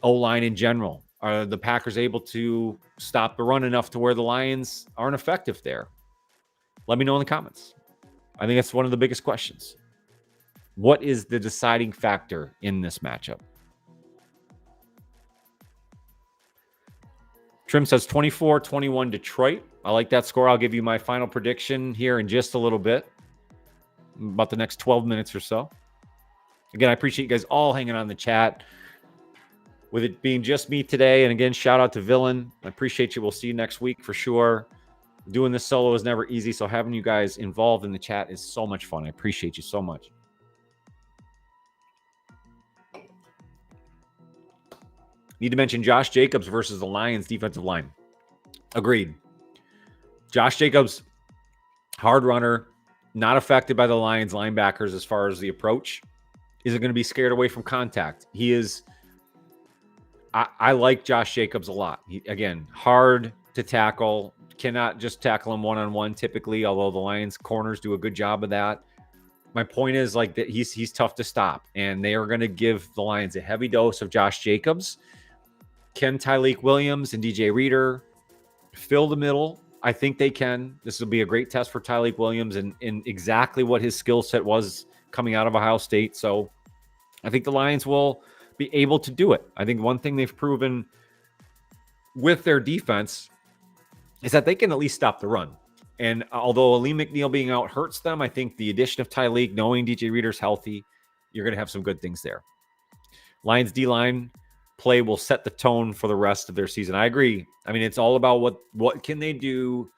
O-line in general? Are the Packers able to stop the run enough to where the Lions aren't effective there? Let me know in the comments. I think that's one of the biggest questions. What is the deciding factor in this matchup? Trim says 24-21 Detroit. I like that score. I'll give you my final prediction here in just a little bit, about the next 12 minutes or so. Again, I appreciate you guys all hanging on the chat. With it being just me today, and again, shout out to Villain. I appreciate you. We'll see you next week for sure. Doing this solo is never easy, so having you guys involved in the chat is so much fun. I appreciate you so much. Need to mention Josh Jacobs versus the Lions defensive line. Agreed. Josh Jacobs, hard runner, not affected by the Lions linebackers as far as the approach. Isn't going to be scared away from contact. He is. I like Josh Jacobs a lot. Again, hard to tackle. Cannot just tackle him one-on-one typically, although the Lions corners do a good job of that. My point is like that he's tough to stop, and they are going to give the Lions a heavy dose of Josh Jacobs. Can Tyleik Williams and DJ Reader fill the middle? I think they can. This will be a great test for Tyleik Williams and exactly what his skill set was coming out of Ohio State. So I think the Lions will be able to do it. I think one thing they've proven with their defense is that they can at least stop the run. And although Aleem McNeil being out hurts them, I think the addition of Tyleik, knowing DJ Reader's healthy, you're going to have some good things there. Lions D-line play will set the tone for the rest of their season. I agree. I mean, it's all about what can they do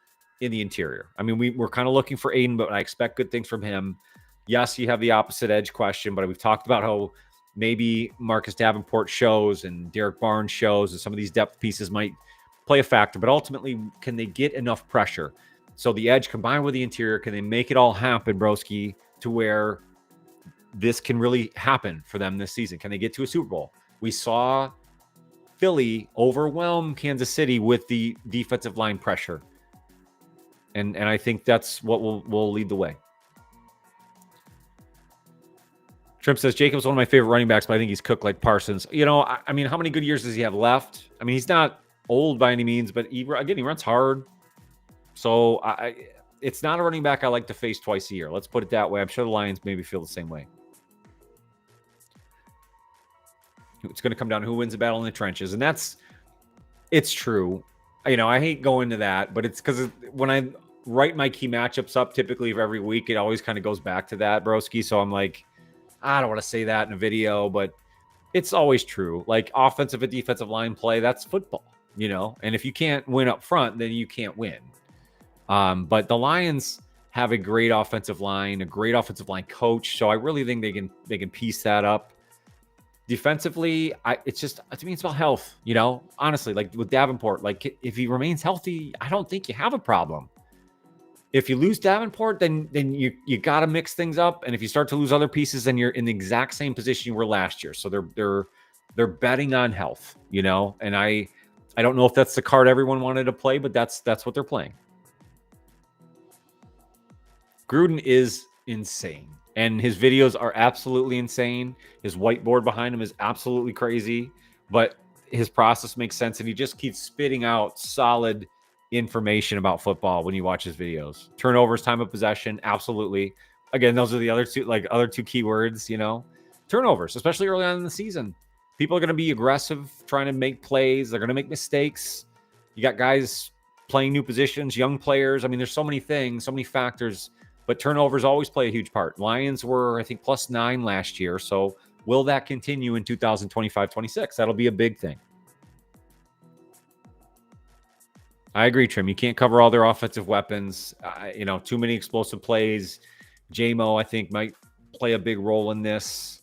in the interior. I mean, we're kind of looking for Aiden, but I expect good things from him. Yes, you have the opposite edge question, but we've talked about how maybe Marcus Davenport shows and Derek Barnes shows, and some of these depth pieces might play a factor. But ultimately, can they get enough pressure? So the edge combined with the interior, can they make it all happen, broski, to where this can really happen for them this season? Can they get to a Super Bowl? We saw Philly overwhelm Kansas City with the defensive line pressure. And I think that's what will lead the way. Trimp says, Jacob's one of my favorite running backs, but I think he's cooked like Parsons. You know, I mean, how many good years does he have left? I mean, he's not old by any means, but he runs hard. So it's not a running back I like to face twice a year. Let's put it that way. I'm sure the Lions maybe feel the same way. It's going to come down to who wins the battle in the trenches. And it's true. You know, I hate going to that, but it's because when I write my key matchups up, typically for every week, it always kind of goes back to that, broski. So I'm like, I don't want to say that in a video, but it's always true. Like offensive and defensive line play, that's football, you know? And if you can't win up front, then you can't win. But the Lions have a great offensive line coach. So I really think they can piece that up. Defensively, to me, it's about health, you know, honestly, like with Davenport, like if he remains healthy, I don't think you have a problem. If you lose Davenport, then you got to mix things up. And if you start to lose other pieces, then you're in the exact same position you were last year. So they're betting on health, you know, and I don't know if that's the card everyone wanted to play, but that's what they're playing. Gruden is insane. And his videos are absolutely insane. His whiteboard behind him is absolutely crazy, but his process makes sense. And he just keeps spitting out solid information about football when you watch his videos. Turnovers, time of possession, absolutely. Again, those are the other two keywords, you know. Turnovers, especially early on in the season. People are going to be aggressive, trying to make plays. They're going to make mistakes. You got guys playing new positions, young players. I mean, there's so many things, so many factors. But turnovers always play a huge part. Lions were, I think, +9 last year. So will that continue in 2025-26? That'll be a big thing. I agree, Trim. You can't cover all their offensive weapons. You know, too many explosive plays. J-Mo, I think, might play a big role in this.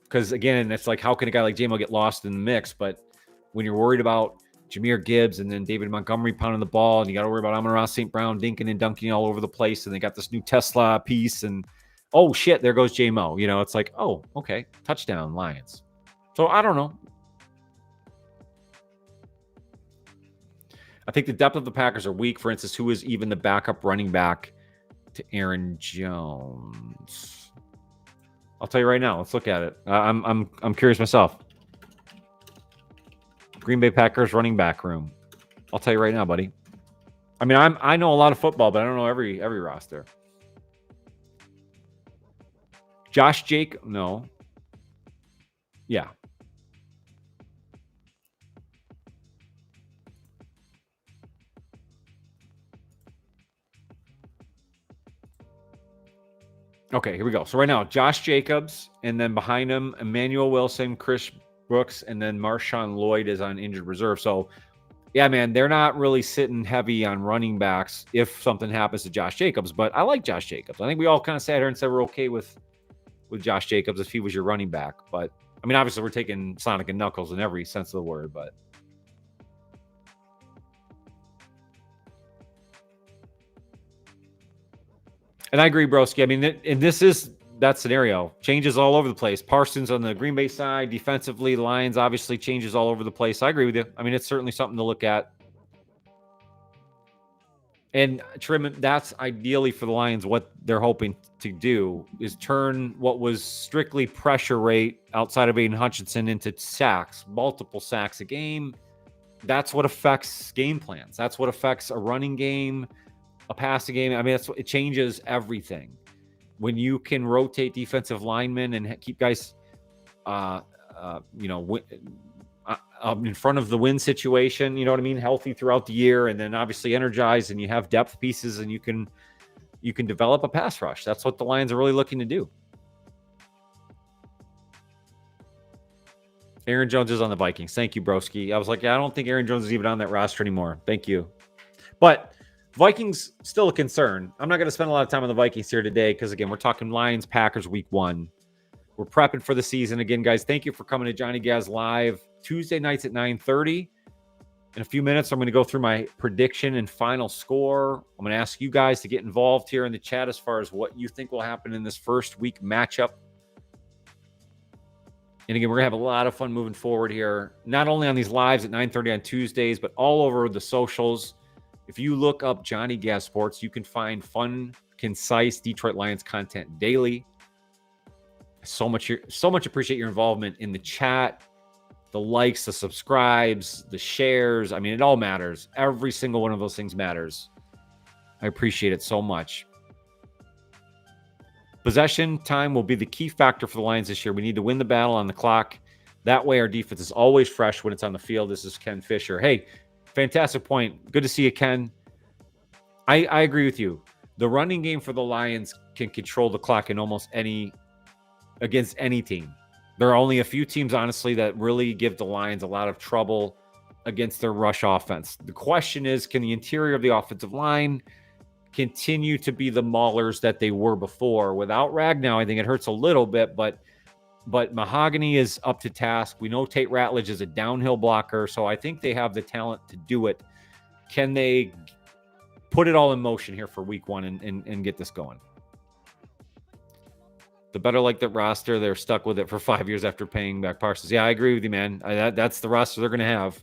Because, again, it's like, how can a guy like J-Mo get lost in the mix? But when you're worried about Jahmyr Gibbs and then David Montgomery pounding the ball, and you got to worry about Amon-Ra St. Brown dinking and dunking all over the place, and they got this new Tesla piece, and oh shit, there goes J-Mo. You know, it's like, oh, okay, touchdown Lions. So I don't know. I think the depth of the Packers are weak. For instance, who is even the backup running back to Aaron Jones? I'll tell you right now. Let's look at it. I'm curious myself. Green Bay Packers running back room. I'll tell you right now, buddy. I mean, I know a lot of football, but I don't know every roster. Josh Jake, no. Yeah. Okay, here we go. So right now, Josh Jacobs, and then behind him, Emmanuel Wilson, Chris Brooks, and then Marshawn Lloyd is on injured reserve. So, yeah, man, they're not really sitting heavy on running backs if something happens to Josh Jacobs. But I like Josh Jacobs. I think we all kind of sat here and said we're okay with Josh Jacobs if he was your running back. But, I mean, obviously we're taking Sonic and Knuckles in every sense of the word, but... And I agree, broski. I mean, and this is that scenario. Changes all over the place. Parsons on the Green Bay side, defensively, Lions obviously changes all over the place. I agree with you. I mean, it's certainly something to look at. And Trim, that's ideally for the Lions what they're hoping to do is turn what was strictly pressure rate outside of Aiden Hutchinson into sacks, multiple sacks a game. That's what affects game plans. That's what affects a running game, a passing game. I mean, it changes everything. When you can rotate defensive linemen and keep guys, in front of the win situation, you know what I mean? Healthy throughout the year, and then obviously energized, and you have depth pieces, and you can develop a pass rush. That's what the Lions are really looking to do. Aaron Jones is on the Vikings. Thank you, broski. I was like, yeah, I don't think Aaron Jones is even on that roster anymore. Thank you. But Vikings still a concern. I'm not going to spend a lot of time on the Vikings here today because, again, we're talking Lions, Packers week 1. We're prepping for the season. Again, guys, thank you for coming to Johnny Gaz Live Tuesday nights at 9:30. In a few minutes, I'm going to go through my prediction and final score. I'm going to ask you guys to get involved here in the chat as far as what you think will happen in this first week matchup. And again, we're going to have a lot of fun moving forward here, not only on these lives at 9:30 on Tuesdays, but all over the socials. If you look up Johnny Gaz Sports, you can find fun, concise Detroit Lions content daily. So much appreciate your involvement in the chat, the likes, the subscribes, the shares. I mean, it all matters. Every single one of those things matters. I appreciate it so much. Possession time will be the key factor for the Lions this year. We need to win the battle on the clock. That way our defense is always fresh when it's on the field. This is Ken Fisher. Hey, fantastic point. Good to see you, Ken. I agree with you. The running game for the Lions can control the clock in almost against any team. There are only a few teams, honestly, that really give the Lions a lot of trouble against their rush offense. The question is, can the interior of the offensive line continue to be the maulers that they were before? Without Ragnow, I think it hurts a little bit, but Mahogany is up to task. We know Tate Ratledge is a downhill blocker, so I think they have the talent to do it. Can they put it all in motion here for week 1 and get this going? The better like the roster, they're stuck with it for 5 years after paying back Parsons. Yeah, I agree with you, man. That's the roster they're going to have.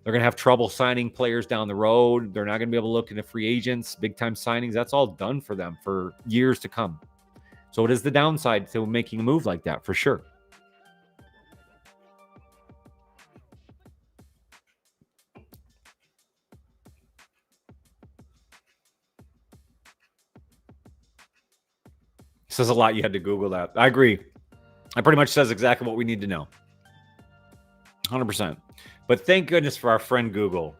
They're going to have trouble signing players down the road. They're not going to be able to look into free agents, big-time signings. That's all done for them for years to come. So it is the downside to making a move like that, for sure. Says a lot. You had to Google that. I agree. That pretty much says exactly what we need to know. 100%. But thank goodness for our friend Google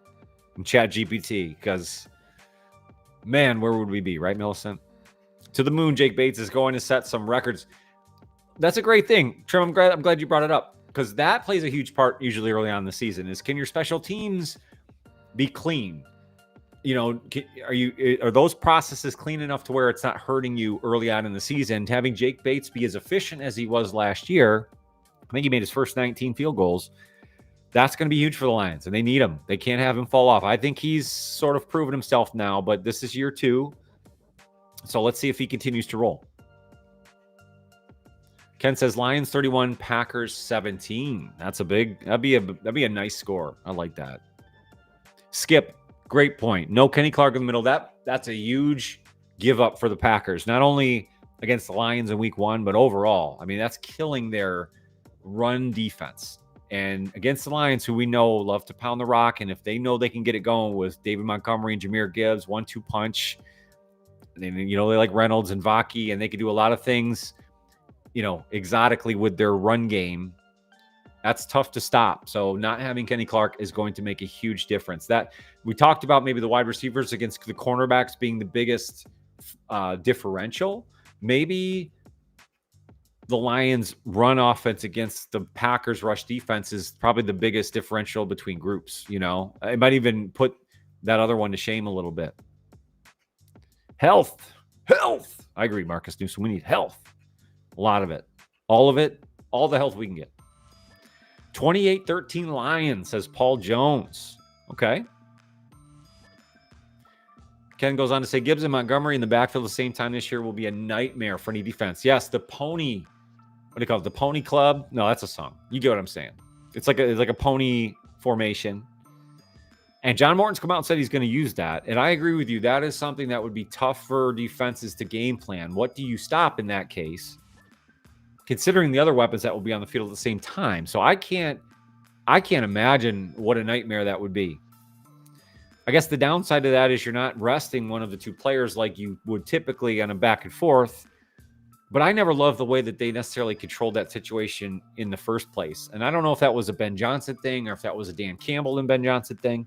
and ChatGPT, because, man, where would we be, right, Millicent? To the moon, Jake Bates is going to set some records. That's a great thing. Trim, I'm glad you brought it up, because that plays a huge part usually early on in the season is, can your special teams be clean? You know, are those processes clean enough to where it's not hurting you early on in the season? Having Jake Bates be as efficient as he was last year, I think he made his first 19 field goals. That's going to be huge for the Lions, and they need him. They can't have him fall off. I think he's sort of proven himself now, but this is year 2. So let's see if he continues to roll. Ken says Lions 31, Packers 17. That'd be a nice score. I like that. Skip, Great point. No Kenny Clark in the middle. That's a huge give up for the Packers, not only against the Lions in week 1, but overall. I mean, that's killing their run defense. And against the Lions, who we know love to pound the rock, and if they know they can get it going with David Montgomery and Jahmyr Gibbs, 1-2 punch, and then, they like Reynolds and Vaki, and they can do a lot of things, exotically with their run game. That's tough to stop. So not having Kenny Clark is going to make a huge difference. That we talked about maybe the wide receivers against the cornerbacks being the biggest differential. Maybe the Lions run offense against the Packers rush defense is probably the biggest differential between groups. It might even put that other one to shame a little bit. Health. I agree, Marcus Newsom. We need health. A lot of it. All of it. All the health we can get. 28-13 Lions, says Paul Jones. Okay. Ken goes on to say, Gibbs and Montgomery in the backfield at the same time this year will be a nightmare for any defense. Yes, the pony, what do you call it? The Pony Club? No, that's a song. You get what I'm saying. It's like a pony formation. And John Morton's come out and said he's going to use that. And I agree with you. That is something that would be tough for defenses to game plan. What do you stop in that case? Considering the other weapons that will be on the field at the same time. So I can't imagine what a nightmare that would be. I guess the downside of that is you're not resting one of the two players like you would typically on a back and forth. But I never loved the way that they necessarily controlled that situation in the first place. And I don't know if that was a Ben Johnson thing or if that was a Dan Campbell and Ben Johnson thing.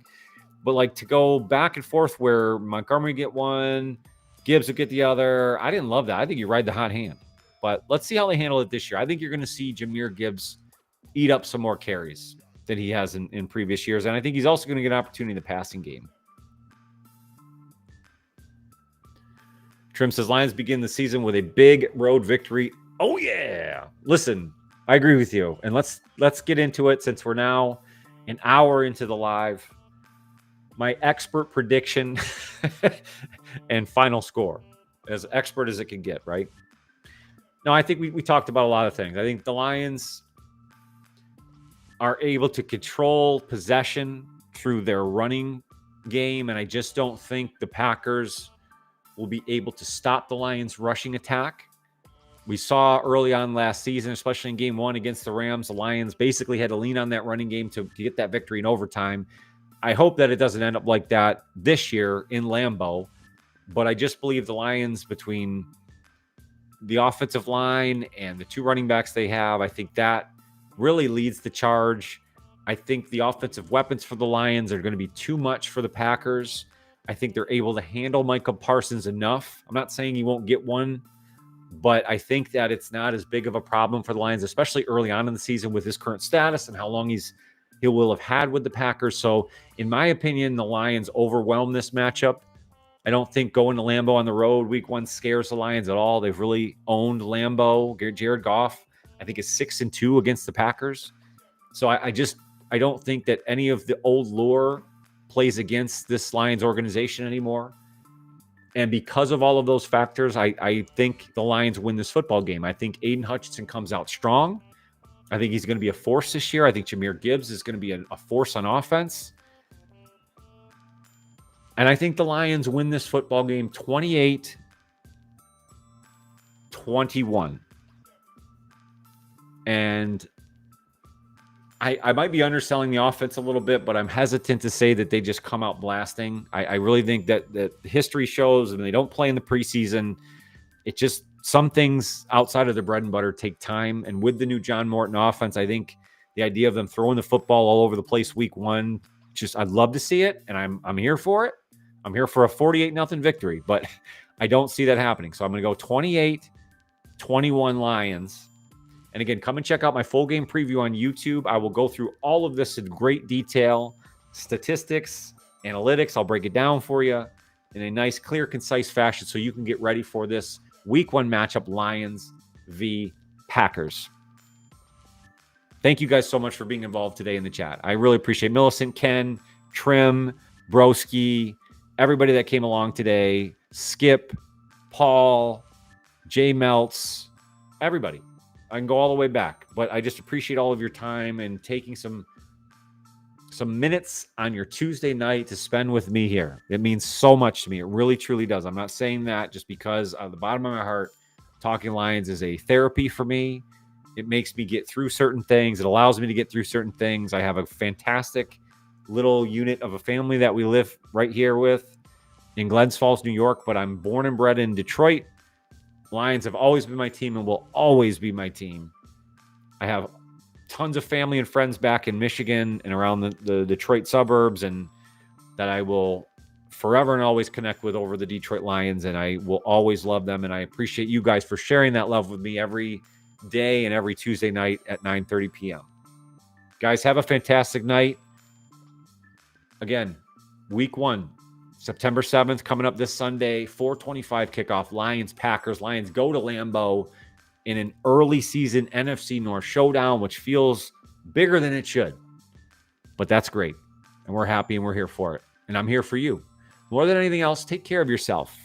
But to go back and forth where Montgomery get one, Gibbs would get the other. I didn't love that. I think you ride the hot hand. But let's see how they handle it this year. I think you're going to see Jahmyr Gibbs eat up some more carries than he has in previous years. And I think he's also going to get an opportunity in the passing game. Trim says, Lions begin the season with a big road victory. Oh, yeah. Listen, I agree with you. And let's get into it since we're now an hour into the live. My expert prediction and final score. As expert as it can get, right? No, I think we talked about a lot of things. I think the Lions are able to control possession through their running game, and I just don't think the Packers will be able to stop the Lions' rushing attack. We saw early on last season, especially in game 1 against the Rams, the Lions basically had to lean on that running game to get that victory in overtime. I hope that it doesn't end up like that this year in Lambeau, but I just believe the Lions, between the offensive line and the two running backs they have, I think that really leads the charge. I think the offensive weapons for the Lions are going to be too much for the Packers. I think they're able to handle Micah Parsons enough. I'm not saying he won't get one, but I think that it's not as big of a problem for the Lions, especially early on in the season with his current status and how long he will have had with the Packers. So in my opinion, the Lions overwhelm this matchup. I don't think going to Lambeau on the road week 1 scares the Lions at all. They've really owned Lambeau. Jared Goff, I think, is 6-2 against the Packers. So I don't think that any of the old lore plays against this Lions organization anymore. And because of all of those factors, I think the Lions win this football game. I think Aiden Hutchinson comes out strong. I think he's going to be a force this year. I think Jahmyr Gibbs is going to be a force on offense. And I think the Lions win this football game 28-21. And I might be underselling the offense a little bit, but I'm hesitant to say that they just come out blasting. I really think that history shows, and they don't play in the preseason. It just, some things outside of the bread and butter take time. And with the new John Morton offense, I think the idea of them throwing the football all over the place week 1, I'd love to see it, and I'm here for it. I'm here for a 48-0 victory, but I don't see that happening. So I'm going to go 28-21 Lions. And again, come and check out my full game preview on YouTube. I will go through all of this in great detail, statistics, analytics. I'll break it down for you in a nice, clear, concise fashion so you can get ready for this week 1 matchup, Lions v. Packers. Thank you guys so much for being involved today in the chat. I really appreciate Millicent, Ken, Trim, Broski, everybody that came along today, Skip, Paul, Jay Meltz, everybody. I can go all the way back, but I just appreciate all of your time and taking some some minutes on your Tuesday night to spend with me here. It means so much to me. It really, truly does. I'm not saying that just because out of the bottom of my heart, Talking Lions is a therapy for me. It makes me get through certain things. It allows me to get through certain things. I have a fantastic little unit of a family that we live right here with in Glens Falls, New York, but I'm born and bred in Detroit. Lions have always been my team and will always be my team. I have tons of family and friends back in Michigan and around the Detroit suburbs, and that I will forever and always connect with over the Detroit Lions, and I will always love them. And I appreciate you guys for sharing that love with me every day and every Tuesday night at 9:30 p.m. Guys, have a fantastic night. Again, week 1, September 7th, coming up this Sunday, 4:25 kickoff, Lions, Packers. Lions go to Lambeau in an early season NFC North showdown, which feels bigger than it should. But that's great. And we're happy and we're here for it. And I'm here for you. More than anything else, take care of yourself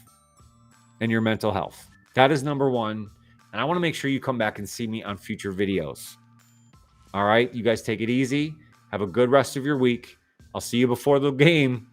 and your mental health. That is number one. And I want to make sure you come back and see me on future videos. All right, you guys take it easy. Have a good rest of your week. I'll see you before the game.